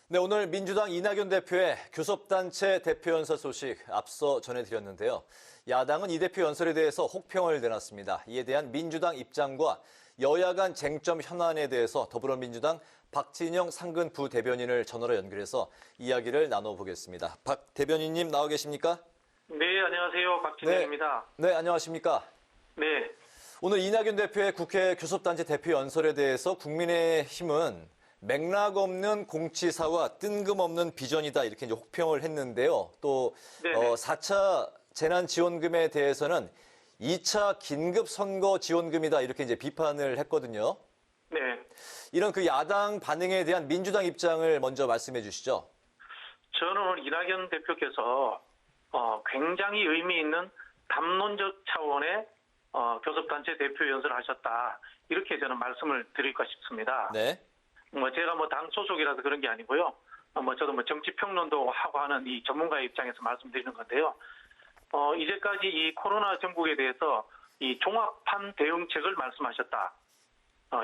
네, 오늘 민주당 이낙연 대표의 교섭단체 대표 연설 소식 앞서 전해드렸는데요. 야당은 이 대표 연설에 대해서 혹평을 내놨습니다. 이에 대한 민주당 입장과 여야 간 쟁점 현안에 대해서 더불어민주당 박진영 상근 부대변인을 전화로 연결해서 이야기를 나눠보겠습니다. 박 대변인님 나와 계십니까? 네, 안녕하세요. 박진영입니다. 네, 안녕하십니까? 네. 오늘 이낙연 대표의 국회 교섭단체 대표 연설에 대해서 국민의힘은 맥락 없는 공치사와 뜬금없는 비전이다 이렇게 이제 혹평을 했는데요. 또 4차 재난지원금에 대해서는 2차 긴급 선거 지원금이다 이렇게 이제 비판을 했거든요. 네. 이런 그 야당 반응에 대한 민주당 입장을 먼저 말씀해 주시죠. 저는 오늘 이낙연 대표께서 굉장히 의미 있는 담론적 차원의 교섭단체 대표 연설을 하셨다. 이렇게 저는 말씀을 드릴까 싶습니다. 네. 제가 당 소속이라서 그런 게 아니고요. 저도 정치평론도 하고 하는 이 전문가의 입장에서 말씀드리는 건데요. 이제까지 이 코로나 정국에 대해서 이 종합한 대응책을 말씀하셨다.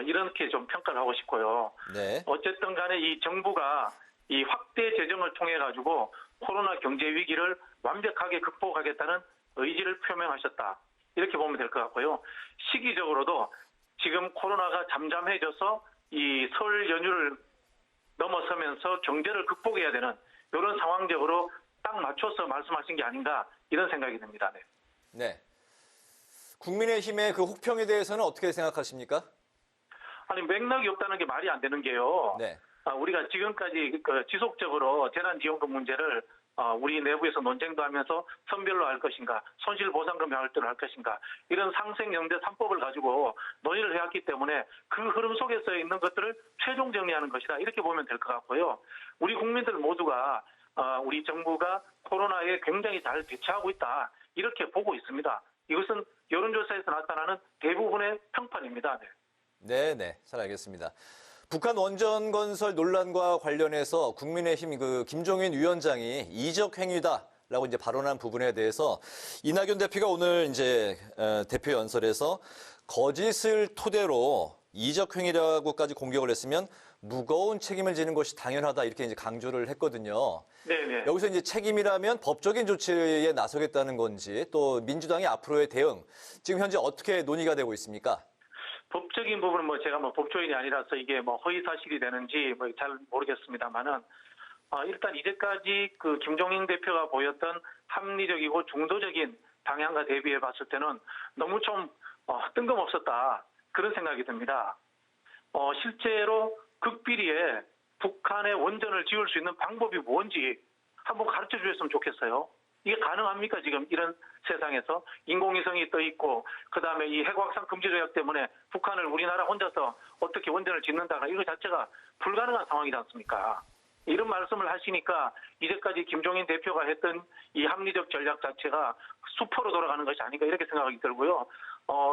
이렇게 좀 평가를 하고 싶고요. 네. 어쨌든 간에 이 정부가 이 확대 재정을 통해 가지고 코로나 경제 위기를 완벽하게 극복하겠다는 의지를 표명하셨다. 이렇게 보면 될 것 같고요. 시기적으로도 지금 코로나가 잠잠해져서 이 설 연휴를 넘어서면서 경제를 극복해야 되는 이런 상황적으로 딱 맞춰서 말씀하신 게 아닌가 이런 생각이 듭니다. 네. 네. 국민의힘의 그 혹평에 대해서는 어떻게 생각하십니까? 아니 맥락이 없다는 게 말이 안 되는 게요. 네. 우리가 지금까지 지속적으로 재난지원금 문제를 우리 내부에서 논쟁도 하면서 선별로 할 것인가, 손실보상금 할대로 할 것인가 이런 상생연대 3법을 가지고 논의를 해왔기 때문에 그 흐름 속에서 있는 것들을 최종 정리하는 것이다 이렇게 보면 될 것 같고요. 우리 국민들 모두가 우리 정부가 코로나에 굉장히 잘 대처하고 있다 이렇게 보고 있습니다. 이것은 여론조사에서 나타나는 대부분의 평판입니다. 네. 네, 잘 알겠습니다. 북한 원전 건설 논란과 관련해서 국민의힘 그 김종인 위원장이 이적 행위다라고 이제 발언한 부분에 대해서 이낙연 대표가 오늘 이제 대표 연설에서 거짓을 토대로 이적 행위라고까지 공격을 했으면 무거운 책임을 지는 것이 당연하다 이렇게 이제 강조를 했거든요. 네네. 여기서 이제 책임이라면 법적인 조치에 나서겠다는 건지 또 민주당의 앞으로의 대응 지금 현재 어떻게 논의가 되고 있습니까? 법적인 부분은 제가 법조인이 아니라서 이게 허위 사실이 되는지 잘 모르겠습니다만은 일단 이제까지 그 김종인 대표가 보였던 합리적이고 중도적인 방향과 대비해 봤을 때는 너무 좀 뜬금없었다 그런 생각이 듭니다. 실제로 극비리에 북한의 원전을 지을 수 있는 방법이 뭔지 한번 가르쳐 주셨으면 좋겠어요. 이게 가능합니까? 지금 이런 세상에서 인공위성이 떠 있고 그다음에 이 핵확산 금지 조약 때문에 북한을 우리나라 혼자서 어떻게 원전을 짓는다가 이거 자체가 불가능한 상황이지 않습니까? 이런 말씀을 하시니까 이제까지 김종인 대표가 했던 이 합리적 전략 자체가 수포로 돌아가는 것이 아닌가 이렇게 생각이 들고요.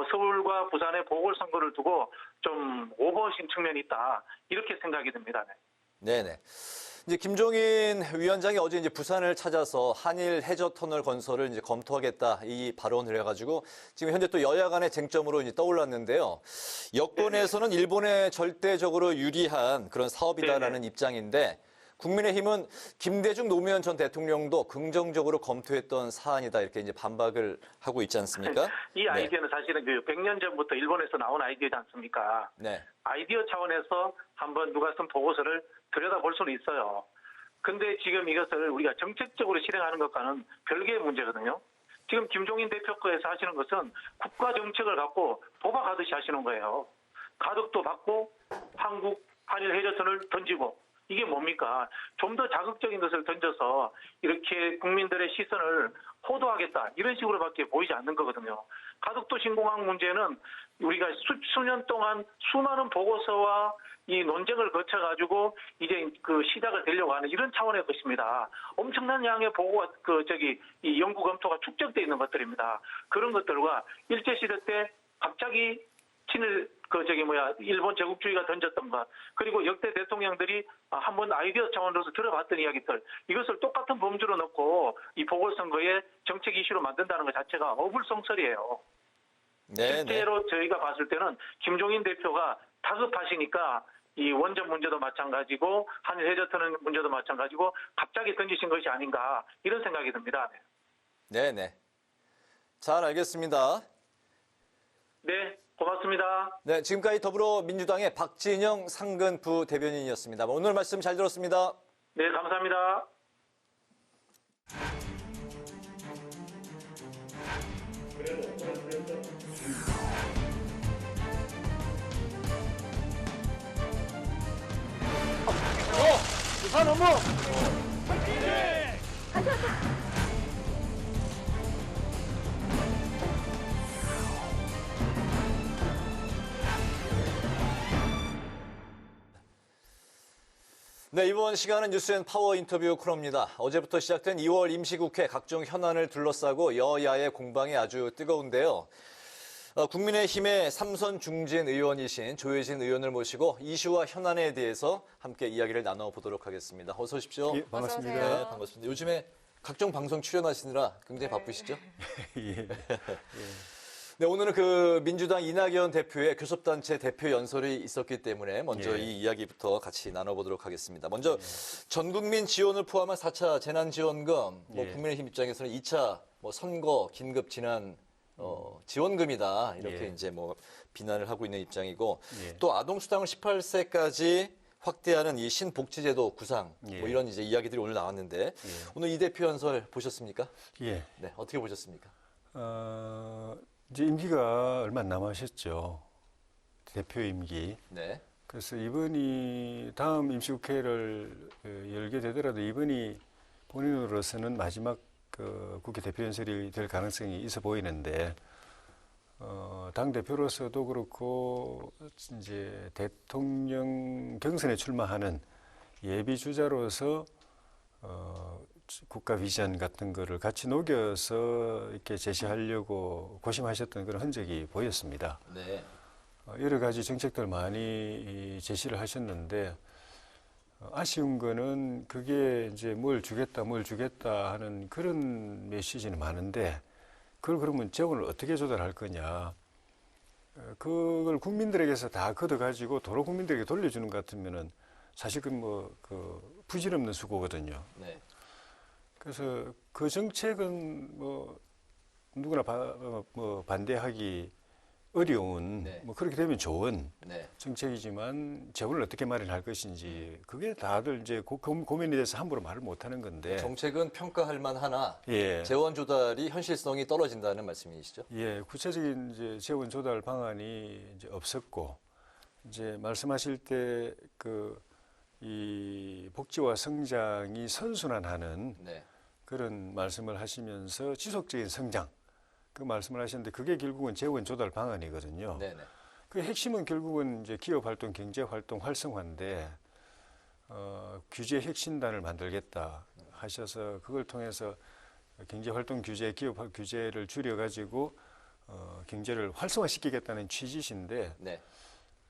서울과 부산의 보궐선거를 두고 좀 오버하신 측면이 있다 이렇게 생각이 듭니다. 네네. 이제 김종인 위원장이 어제 이제 부산을 찾아서 한일 해저 터널 건설을 이제 검토하겠다 이 발언을 해가지고 지금 현재 또 여야 간의 쟁점으로 이제 떠올랐는데요. 여권에서는 일본에 절대적으로 유리한 그런 사업이다라는 입장인데 국민의힘은 김대중 노무현 전 대통령도 긍정적으로 검토했던 사안이다 이렇게 이제 반박을 하고 있지 않습니까? 이 아이디어는 사실은 100년 전부터 일본에서 나온 아이디어지 않습니까? 네. 아이디어 차원에서 한번 누가 쓴 보고서를 들여다볼 수는 있어요. 근데 지금 이것을 우리가 정책적으로 실행하는 것과는 별개의 문제거든요. 지금 김종인 대표께서 하시는 것은 국가 정책을 갖고 도박하듯이 하시는 거예요. 가덕도 받고 한국 한일 해저선을 던지고 이게 뭡니까? 좀 더 자극적인 것을 던져서 이렇게 국민들의 시선을 호도하겠다 이런 식으로밖에 보이지 않는 거거든요. 가덕도 신공항 문제는 우리가 수년 동안 수많은 보고서와 이 논쟁을 거쳐가지고 이제 그 시작을 되려고 하는 이런 차원의 것입니다. 엄청난 양의 보고가 이 연구 검토가 축적돼 있는 것들입니다. 그런 것들과 일제시대 때 갑자기 친일 일본 제국주의가 던졌던 것 그리고 역대 대통령들이 한번 아이디어 차원으로서 들어봤던 이야기들 이것을 똑같은 범주로 넣고 이 보궐선거에 정책 이슈로 만든다는 것 자체가 어불성설이에요. 실제로 저희가 봤을 때는 김종인 대표가 다급하시니까 이 원전 문제도 마찬가지고 한일 해저터널 문제도 마찬가지고 갑자기 던지신 것이 아닌가 이런 생각이 듭니다. 네네. 잘 알겠습니다. 네. 고맙습니다. 네, 지금까지 더불어민주당의 박진영 상근 부대변인이었습니다. 오늘 말씀 잘 들었습니다. 네, 감사합니다. 부산 업무! 네, 이번 시간은 뉴스앤 파워 인터뷰 코너입니다. 어제부터 시작된 2월 임시국회 각종 현안을 둘러싸고 여야의 공방이 아주 뜨거운데요. 국민의힘의 삼선 중진 의원이신 조혜진 의원을 모시고 이슈와 현안에 대해서 함께 이야기를 나눠보도록 하겠습니다. 어서 오십시오. 예, 반갑습니다. 네, 반갑습니다. 요즘에 각종 방송 출연하시느라 굉장히 바쁘시죠? 예. 네, 오늘은 그 민주당 이낙연 대표의 교섭단체 대표 연설이 있었기 때문에 먼저 이 이야기부터 같이 나눠보도록 하겠습니다. 먼저 전국민 지원을 포함한 4차 재난지원금, 국민의힘 입장에서는 2차 선거 긴급 지난 지원금이다 이렇게 이제 비난을 하고 있는 입장이고 또 아동수당을 18세까지 확대하는 이 신복지제도 구상 이런 이제 이야기들이 오늘 나왔는데 오늘 이 대표 연설 보셨습니까? 예. 네, 어떻게 보셨습니까? 이제 임기가 얼마 안 남으셨죠. 대표 임기. 네. 그래서 이번이 다음 임시국회를 열게 되더라도 이번이 본인으로서는 마지막 국회 대표 연설이 될 가능성이 있어 보이는데 당 대표로서도 그렇고 이제 대통령 경선에 출마하는 예비 주자로서 국가 비전 같은 거를 같이 녹여서 이렇게 제시하려고 고심하셨던 그런 흔적이 보였습니다. 네. 여러 가지 정책들 많이 제시를 하셨는데 아쉬운 거는 그게 이제 뭘 주겠다 하는 그런 메시지는 많은데 그걸 그러면 재원을 어떻게 조달할 거냐. 그걸 국민들에게서 다 걷어가지고 도로 국민들에게 돌려주는 것 같으면은 사실 그 부질없는 수고거든요. 네. 그래서 그 정책은 누구나 반대하기 어려운 그렇게 되면 좋은 정책이지만 재원을 어떻게 마련할 것인지 그게 다들 이제 고민에 대해서 함부로 말을 못하는 건데 정책은 평가할 만하나 예. 재원 조달이 현실성이 떨어진다는 말씀이시죠? 예, 구체적인 이제 재원 조달 방안이 이제 없었고 이제 말씀하실 때 이 복지와 성장이 선순환하는 그런 말씀을 하시면서 지속적인 성장 그 말씀을 하셨는데 그게 결국은 재원 조달 방안이거든요. 네네. 그 핵심은 결국은 이제 기업 활동, 경제 활동 활성화인데 규제 혁신단을 만들겠다 하셔서 그걸 통해서 경제 활동 규제, 기업 규제를 줄여 가지고 경제를 활성화시키겠다는 취지신데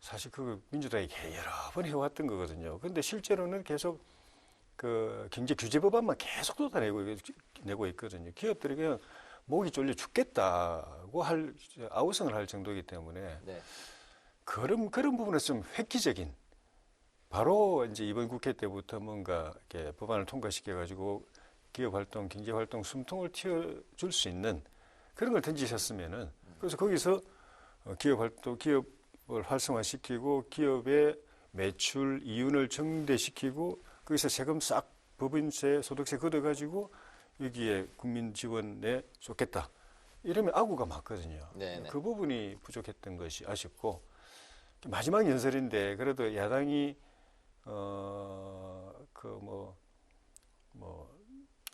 사실 그 민주당이 여러 번 해왔던 거거든요. 그런데 실제로는 계속 그 경제 규제 법안만 계속 쏟아내고 있거든요. 기업들이 그냥 목이 졸려 죽겠다고 아우성을 할 정도이기 때문에 그런 부분에서 좀 획기적인 바로 이제 이번 국회 때부터 뭔가 이렇게 법안을 통과시켜가지고 기업 활동, 경제 활동 숨통을 틔워줄 수 있는 그런 걸 던지셨으면은 그래서 거기서 기업을 활성화시키고 기업의 매출 이윤을 증대시키고 거기서 세금 싹 법인세, 소득세 걷어가지고 여기에 국민 지원에 쏟겠다. 이러면 아구가 맞거든요. 네네. 그 부분이 부족했던 것이 아쉽고 마지막 연설인데 그래도 야당이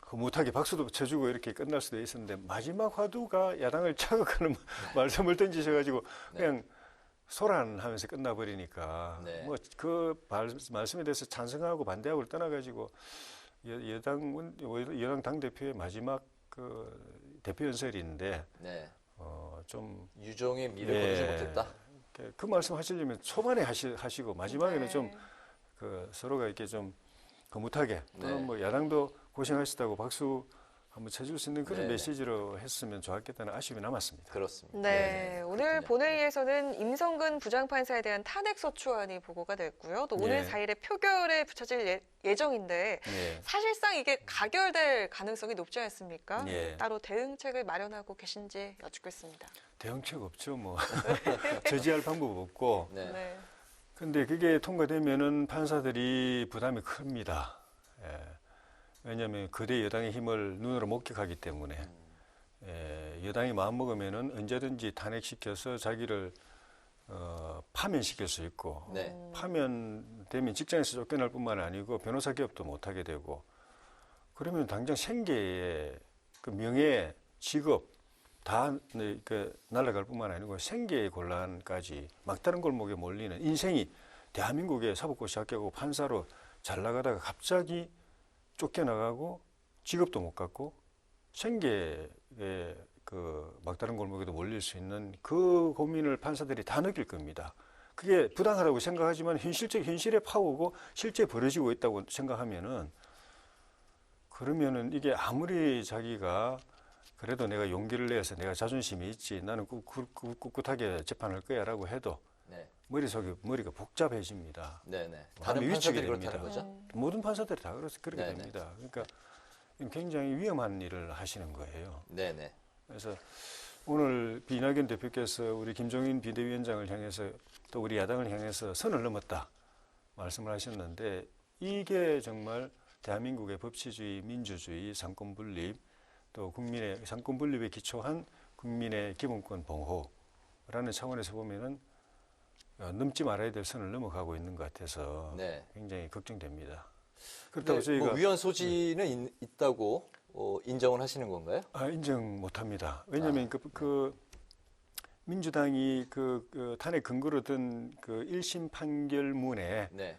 흐뭇하게 박수도 쳐주고 이렇게 끝날 수도 있었는데 마지막 화두가 야당을 자극하는 말씀을 던지셔가지고 그냥 소란하면서 끝나버리니까 그 말씀에 대해서 찬성하고 반대하고를 떠나가지고 여당 당대표의 마지막 그 대표 연설인데 좀 유종의 미를 거두지 못했다. 그 말씀 하시려면 초반에 하시고 마지막에는 좀 그 서로가 이렇게 좀 거뭇하게 또는 야당도 고생하시다고 박수 한번 쳐줄 수 있는 그런 메시지로 했으면 좋았겠다는 아쉬움이 남았습니다. 그렇습니다. 네, 오늘 본회의에서는 임성근 부장판사에 대한 탄핵소추안이 보고가 됐고요. 또 오늘 4일에 표결에 붙여질 예정인데 사실상 이게 가결될 가능성이 높지 않습니까? 따로 대응책을 마련하고 계신지 여쭙겠습니다. 대응책 없죠, 뭐. 저지할 방법 없고. 근데 그게 통과되면은 판사들이 부담이 큽니다. 왜냐하면 거대 여당의 힘을 눈으로 목격하기 때문에 여당이 마음먹으면은 언제든지 탄핵시켜서 자기를 파면시킬 수 있고 파면되면 직장에서 쫓겨날 뿐만 아니고 변호사 기업도 못하게 되고 그러면 당장 생계의 그 명예, 직업 다 날아갈 뿐만 아니고 생계의 곤란까지 막다른 골목에 몰리는 인생이 대한민국의 사법고시 합격하고 판사로 잘 나가다가 갑자기 쫓겨나가고 직업도 못 갖고 생계에 그 막다른 골목에도 몰릴 수 있는 그 고민을 판사들이 다 느낄 겁니다. 그게 부당하다고 생각하지만 현실에 파오고 실제 벌어지고 있다고 생각하면은 그러면은 이게 아무리 자기가 그래도 내가 용기를 내서 내가 자존심이 있지 나는 꿋꿋하게 재판할 거야라고 해도 네. 머리가 복잡해집니다. 네네. 다른 판사들이 그렇다는 거죠? 모든 판사들이 다 그렇게 네네. 됩니다. 그러니까 굉장히 위험한 일을 하시는 거예요. 네네. 그래서 오늘 이낙연 대표께서 우리 김종인 비대위원장을 향해서 또 우리 야당을 향해서 선을 넘었다 말씀을 하셨는데 이게 정말 대한민국의 법치주의, 민주주의, 상권분립 또 국민의 상권분립에 기초한 국민의 기본권 보호라는 차원에서 보면은 넘지 말아야 될 선을 넘어가고 있는 것 같아서 네. 굉장히 걱정됩니다. 그렇다고 저희가 뭐 위헌 소지는 있다고 인정을 하시는 건가요? 인정 못합니다. 왜냐하면 민주당이 그 탄핵 근거로 든 그 1심 판결문에 네.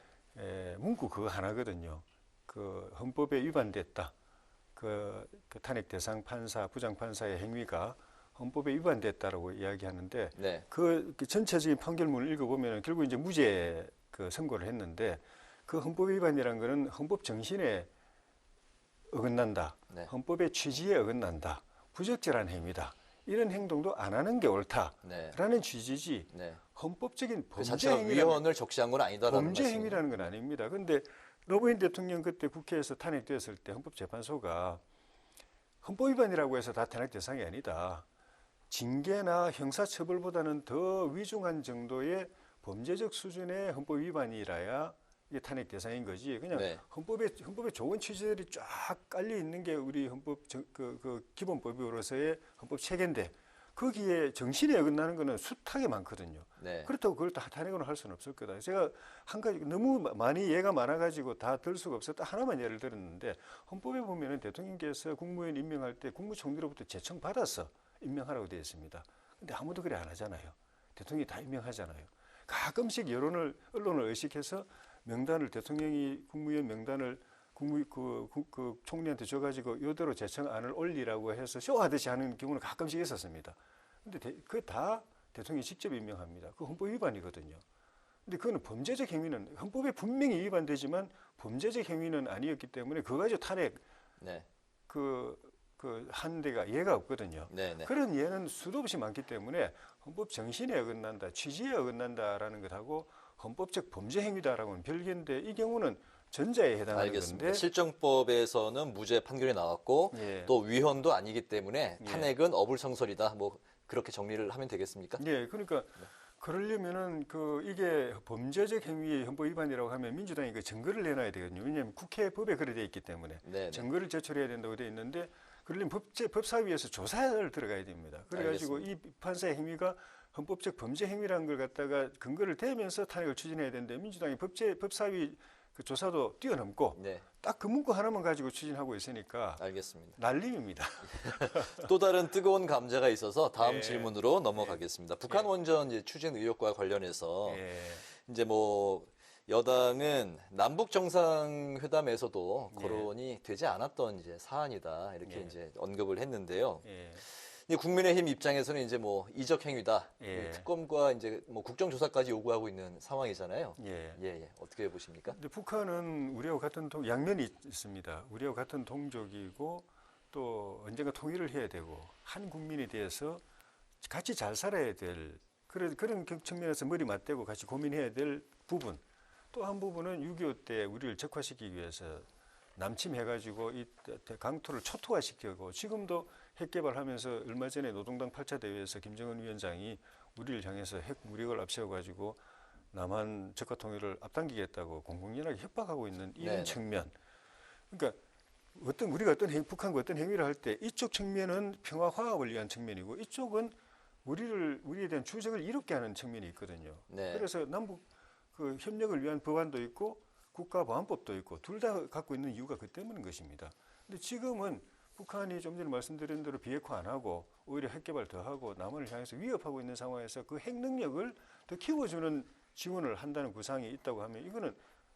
문구 그거 하나거든요. 그 헌법에 위반됐다. 그 탄핵 대상 판사, 부장 판사의 행위가 헌법에 위반됐다라고 이야기하는데 네. 그 전체적인 판결문을 읽어보면 결국 이제 무죄 그 선고를 했는데 그 헌법 위반이라는 거는 헌법 정신에 어긋난다. 네. 헌법의 취지에 어긋난다. 부적절한 행위다. 이런 행동도 안 하는 게 옳다라는 취지지 네. 헌법적인 그 자체가 위헌을 적시한 건 아니다라는 범죄 말씀이에요. 행위라는 건 아닙니다. 그런데 노무현 대통령 그때 국회에서 탄핵됐을 때 헌법재판소가 헌법 위반이라고 해서 다 탄핵 대상이 아니다. 징계나 형사처벌보다는 더 위중한 정도의 범죄적 수준의 헌법 위반이라야 이게 탄핵 대상인 거지. 그냥 네. 헌법에 좋은 취지들이 쫙 깔려 있는 게 우리 헌법 그 기본법으로서의 헌법 체계인데 거기에 정신이 어긋나는 거는 숱하게 많거든요. 네. 그렇다고 그걸 다 탄핵으로 할 수는 없을 거다. 제가 한 가지 너무 많이 예가 많아가지고 다 들 수가 없었다. 하나만 예를 들었는데 헌법에 보면은 대통령께서 국무위원 임명할 때 국무총리로부터 제청 받아서 임명하라고 되어 있습니다. 근데 아무도 그래 안 하잖아요. 대통령이 다 임명하잖아요. 가끔씩 언론을 의식해서 명단을 대통령이 국무위원 명단을 그 총리한테 줘가지고 이대로 제청안을 올리라고 해서 쇼하듯이 하는 경우는 가끔씩 있었습니다. 근데 그게 다 대통령이 직접 임명합니다. 그 헌법 위반이거든요. 근데 그거는 범죄적 행위는 헌법에 분명히 위반되지만 범죄적 행위는 아니었기 때문에 그거 가지고 탄핵 네. 한 데가 예가 없거든요. 네네. 그런 예는 수도 없이 많기 때문에 헌법 정신에 어긋난다, 취지에 어긋난다라는 것하고 헌법적 범죄 행위다라고는 별개인데 이 경우는 전자에 해당하는 알겠습니다. 건데 실정법에서는 무죄 판결이 나왔고 예. 또 위헌도 아니기 때문에 예. 탄핵은 어불성설이다. 뭐 그렇게 정리를 하면 되겠습니까? 예, 그러니까 그러려면은 이게 범죄적 행위의 헌법 위반이라고 하면 민주당이 그 증거를 내놔야 되거든요. 왜냐하면 국회 법에 그래 돼 있기 때문에 네네. 증거를 제출해야 된다고 돼 있는데 그러려면 법사위에서 조사를 들어가야 됩니다. 그래가지고 알겠습니다. 이 판사의 행위가 헌법적 범죄 행위라는 걸 갖다가 근거를 대면서 탄핵을 추진해야 되는데 민주당이 법사위 그 조사도 뛰어넘고 네. 딱 그 문구 하나만 가지고 추진하고 있으니까 알겠습니다. 날림입니다. 또 다른 뜨거운 감자가 있어서 다음 예. 질문으로 넘어가겠습니다. 북한 원전 이제 추진 의혹과 관련해서 이제 뭐 여당은 남북 정상회담에서도 거론이 되지 않았던 이제 사안이다 이렇게 이제 언급을 했는데요. 이 국민의힘 입장에서는 이제 뭐 이적 행위다, 특검과 이제 뭐 국정조사까지 요구하고 있는 상황이잖아요. 예. 어떻게 보십니까? 근데 북한은 우리하고 같은 양면이 있습니다. 우리하고 같은 동족이고 또 언젠가 통일을 해야 되고 한 국민에 대해서 같이 잘 살아야 될 그런 측면에서 머리 맞대고 같이 고민해야 될 부분. 또 한 부분은 6.25 때 우리를 적화시키기 위해서 남침해가지고 이 강토를 초토화시키고 지금도 핵 개발하면서 얼마 전에 노동당 8차 대회에서 김정은 위원장이 우리를 향해서 핵 무력을 앞세워가지고 남한 적화 통일을 앞당기겠다고 공공연하게 협박하고 있는 이런 네네. 측면. 그러니까 우리가 북한과 어떤 행위를 할 때 이쪽 측면은 평화 화합을 위한 측면이고 이쪽은 우리에 대한 추적을 이롭게 하는 측면이 있거든요. 네. 그래서 남북 그 협력을 위한 법안도 있고 국가보안법도 있고 둘 다 갖고 있는 이유가 그 때문인 것입니다. 근데 지금은 북한이 좀 전에 말씀드린 대로 비핵화 안 하고 오히려 핵 개발 더 하고 남한을 향해서 위협하고 있는 상황에서 그 핵 능력을 더 키워주는 지원을 한다는 구상이 있다고 하면 이거는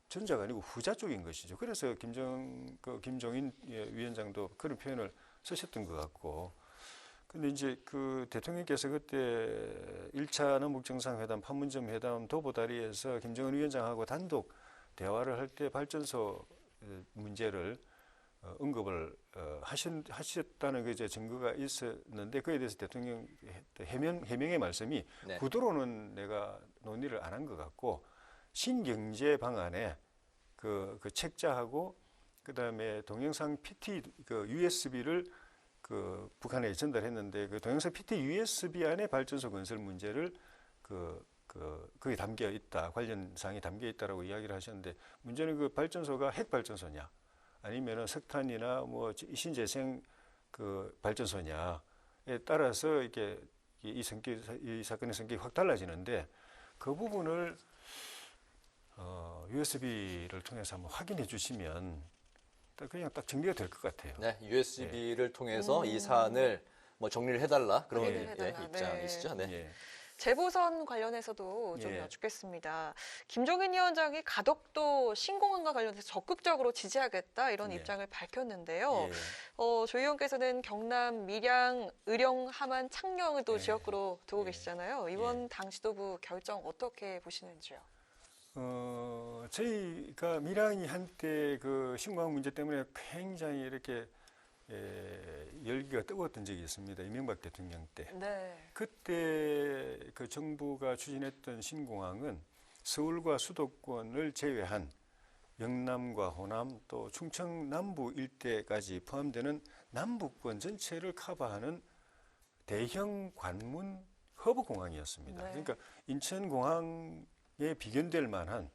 전자가 아니고 후자 쪽인 것이죠. 그래서 김종인 위원장도 그런 표현을 쓰셨던 것 같고. 근데 이제 그 대통령께서 그때 1차 남북정상회담, 판문점 회담 도보다리에서 김정은 위원장하고 단독 대화를 할 때 발전소 문제를 언급을 하셨다는 그 이제 증거가 있었는데 그에 대해서 대통령 해명의 말씀이 네. 구도로는 내가 논의를 안 한 것 같고 신경제 방안에 그 책자하고 그다음에 동영상 PT 그 USB를 그 북한에 전달했는데 그 동영상 PT USB 안에 발전소 건설 문제를 거기 담겨 있다, 관련 사항이 담겨 있다라고 이야기를 하셨는데 문제는 그 발전소가 핵 발전소냐 아니면은 석탄이나 뭐 신재생 그 발전소냐에 따라서 이게 이 사건의 성격이 확 달라지는데 그 부분을 USB를 통해서 한번 확인해 주시면 그냥 딱 정리가 될 것 같아요. 네, USB를 통해서 이 사안을 뭐 정리를 해달라 그런 해달라. 입장이시죠. 네. 예. 재보선 관련해서도 좀 예. 여쭙겠습니다. 김종인 위원장이 가덕도 신공항과 관련해서 적극적으로 지지하겠다 이런 예. 입장을 밝혔는데요. 예. 조 의원께서는 경남, 밀양, 의령, 함안, 창녕을 또 예. 지역구로 두고 계시잖아요. 이번 당 지도부 결정 어떻게 보시는지요? 저희가 밀양이 한때 그 신공항 문제 때문에 굉장히 이렇게 열기가 뜨거웠던 적이 있습니다. 이명박 대통령 때. 네. 그때 그 정부가 추진했던 신공항은 서울과 수도권을 제외한 영남과 호남 또 충청 남부 일대까지 포함되는 남북권 전체를 커버하는 대형 관문 허브공항이었습니다. 네. 그러니까 인천공항에 비견될 만한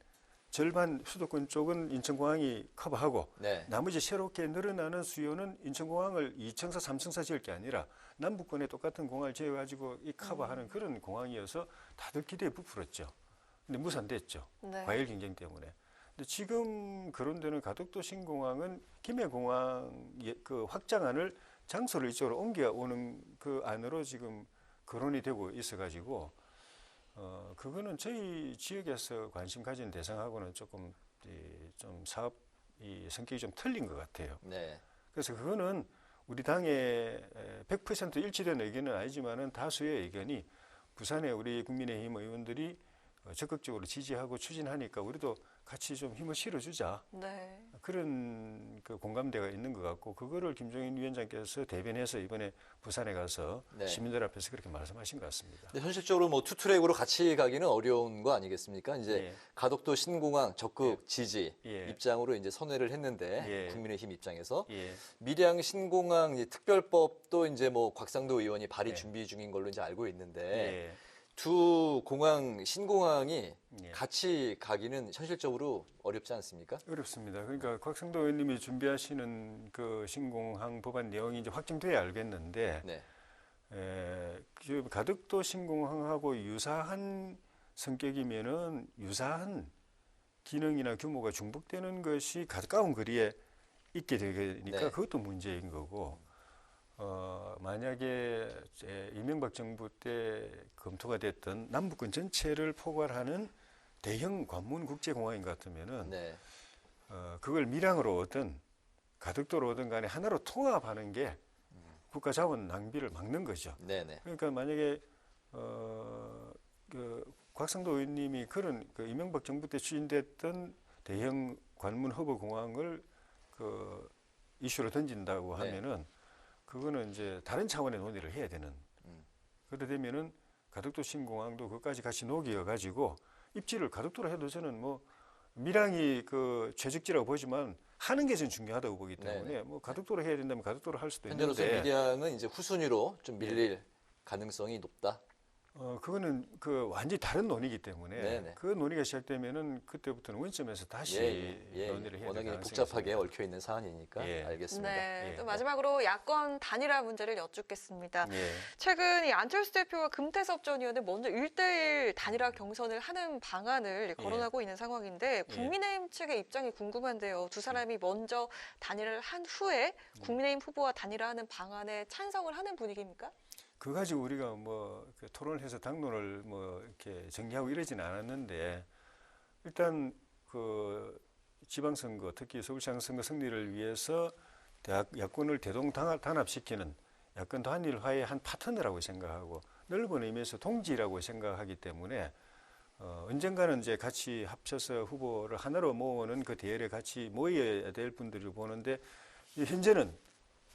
절반 수도권 쪽은 인천공항이 커버하고 네. 나머지 새롭게 늘어나는 수요는 인천공항을 2층사, 3층사 지을 게 아니라 남북권에 똑같은 공항을 지어가지고 이 커버하는 그런 공항이어서 다들 기대에 부풀었죠. 근데 무산됐죠. 네. 과일 경쟁 때문에. 근데 지금 그런 데는 가덕도 신공항은 김해공항 그 확장안을 장소를 이쪽으로 옮겨오는 그 안으로 지금 거론이 되고 있어가지고 그거는 저희 지역에서 관심 가진 대상하고는 조금 좀 사업 성격이 좀 틀린 것 같아요. 네. 그래서 그거는 우리 당의 100% 일치된 의견은 아니지만은 다수의 의견이 부산의 우리 국민의힘 의원들이 적극적으로 지지하고 추진하니까 우리도 같이 좀 힘을 실어주자. 네. 그런 그 공감대가 있는 것 같고 그거를 김종인 위원장께서 대변해서 이번에 부산에 가서 네. 시민들 앞에서 그렇게 말씀하신 것 같습니다. 근데 현실적으로 뭐 투트랙으로 같이 가기는 어려운 거 아니겠습니까? 이제 예. 가덕도 신공항 적극 지지 예. 입장으로 이제 선회를 했는데 예. 국민의힘 입장에서 예. 밀양 신공항 특별법도 이제 뭐 곽상도 의원이 발의 예. 준비 중인 걸로 이제 알고 있는데 예. 두 공항 신공항이 예. 같이 가기는 현실적으로 어렵지 않습니까? 어렵습니다. 그러니까 곽상도 의원님이 준비하시는 그 신공항 법안 내용이 이제 확정돼야 알겠는데 네. 가덕도 신공항하고 유사한 성격이면은 유사한 기능이나 규모가 중복되는 것이 가까운 거리에 있게 되니까 네. 그것도 문제인 거고 만약에 이명박 정부 때 검토가 됐던 남북권 전체를 포괄하는 대형 관문 국제공항인 것 같으면은 네. 그걸 밀양으로 오든 가덕도로 오든 간에 하나로 통합하는 게 국가 자원 낭비를 막는 거죠. 네네. 그러니까 만약에 그 곽상도 의원님이 그런 그 이명박 정부 때 추진됐던 대형 관문 허브 공항을 그 이슈로 던진다고 네. 하면은 그거는 이제 다른 차원의 논의를 해야 되는. 그러다 되면은 가덕도 신공항도 그것까지 같이 녹여 가지고 입지를 가덕도로 해도 저는 뭐 밀양이 그 최적지라고 보지만 하는 게 제일 중요하다고 보기 때문에 네네. 뭐 가덕도로 해야 된다면 가덕도로 할 수도 현재로서 있는데 밀양은 이제 후순위로 좀 밀릴 가능성이 높다. 그거는 그 완전히 다른 논의이기 때문에 네네. 그 논의가 시작되면은 그때부터는 원점에서 다시 논의를 해야 될 워낙에 가능성이 복잡하게 있습니다. 얽혀 있는 사안이니까 예. 알겠습니다. 네. 예. 또 마지막으로 야권 단일화 문제를 여쭙겠습니다. 예. 최근 이 안철수 대표와 금태섭 전 의원은 먼저 1대1 단일화 경선을 하는 방안을 거론하고 있는 상황인데 국민의힘 측의 입장이 궁금한데요. 두 사람이 먼저 단일화를 한 후에 국민의힘 후보와 단일화하는 방안에 찬성을 하는 분위기입니까? 그거 가지고 우리가 뭐 토론을 해서 당론을 뭐 이렇게 정리하고 이러지는 않았는데 일단 그 지방선거, 특히 서울시장 선거 승리를 위해서 야권을 대동단합시키는 야권 단일화의 한 파트너라고 생각하고 넓은 의미에서 동지라고 생각하기 때문에 언젠가는 이제 같이 합쳐서 후보를 하나로 모으는 그 대열에 같이 모여야 될 분들을 보는데 현재는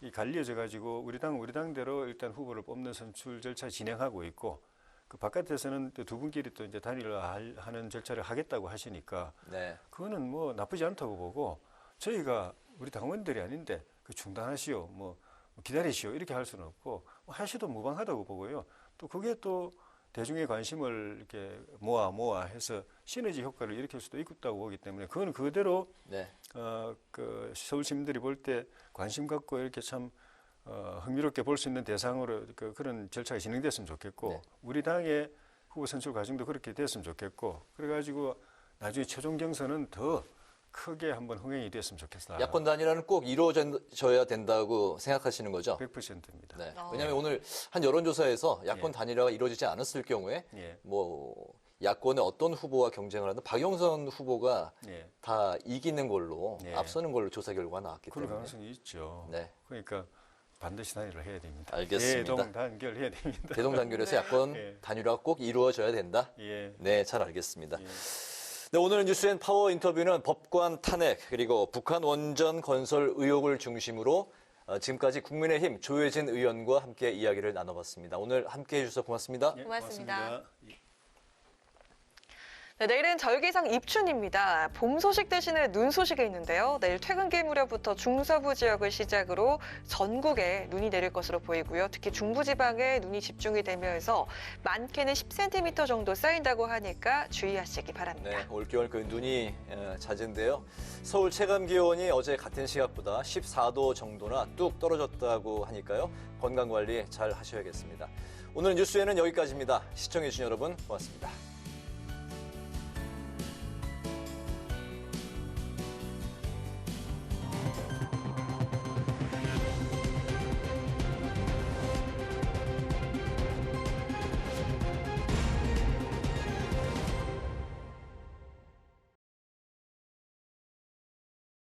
이 갈려져 가지고 우리 당대로 일단 후보를 뽑는 선출 절차 진행하고 있고 그 바깥에서는 또 두 분끼리 또 이제 단일화하는 절차를 하겠다고 하시니까 네. 그거는 뭐 나쁘지 않다고 보고 저희가 우리 당원들이 아닌데 그 중단하시오, 뭐 기다리시오 이렇게 할 수는 없고 하시도 무방하다고 보고요. 또 그게 또 대중의 관심을 이렇게 모아 해서 시너지 효과를 일으킬 수도 있다고 보기 때문에 그건 그대로 네. 그 서울 시민들이 볼 때 관심 갖고 이렇게 참 흥미롭게 볼 수 있는 대상으로 그런 절차가 진행됐으면 좋겠고 네. 우리 당의 후보 선출 과정도 그렇게 됐으면 좋겠고 그래가지고 나중에 최종 경선은 더 크게 한번 흥행이 됐으면 좋겠다. 야권 단일화는 꼭 이루어져야 된다고 생각하시는 거죠? 100%입니다. 네. 왜냐하면 오늘 한 여론조사에서 야권 예. 단일화가 이루어지지 않았을 경우에 예. 뭐 야권의 어떤 후보와 경쟁을 하든 박영선 후보가 예. 다 이기는 걸로 예. 앞서는 걸로 조사 결과가 나왔기 그런 때문에. 가능성이 있죠. 네. 그러니까 반드시 단일화 해야 됩니다. 알겠습니다. 대동단결해야 됩니다. 대동단결해서 야권 예. 단일화 꼭 이루어져야 된다. 예. 네, 잘 알겠습니다. 예. 네, 오늘 뉴스엔 파워 인터뷰는 법관 탄핵 그리고 북한 원전 건설 의혹을 중심으로 지금까지 국민의힘 조혜진 의원과 함께 이야기를 나눠봤습니다. 오늘 함께해 주셔서 고맙습니다. 예, 고맙습니다. 네, 내일은 절기상 입춘입니다. 봄 소식 대신에 눈 소식이 있는데요. 내일 퇴근길 무렵부터 중서부 지역을 시작으로 전국에 눈이 내릴 것으로 보이고요. 특히 중부지방에 눈이 집중이 되면서 많게는 10cm 정도 쌓인다고 하니까 주의하시기 바랍니다. 네, 올겨울 그 눈이 잦은데요. 서울 체감 기온이 어제 같은 시각보다 14도 정도나 뚝 떨어졌다고 하니까요. 건강 관리 잘 하셔야겠습니다. 오늘 뉴스에는 여기까지입니다. 시청해주신 여러분 고맙습니다.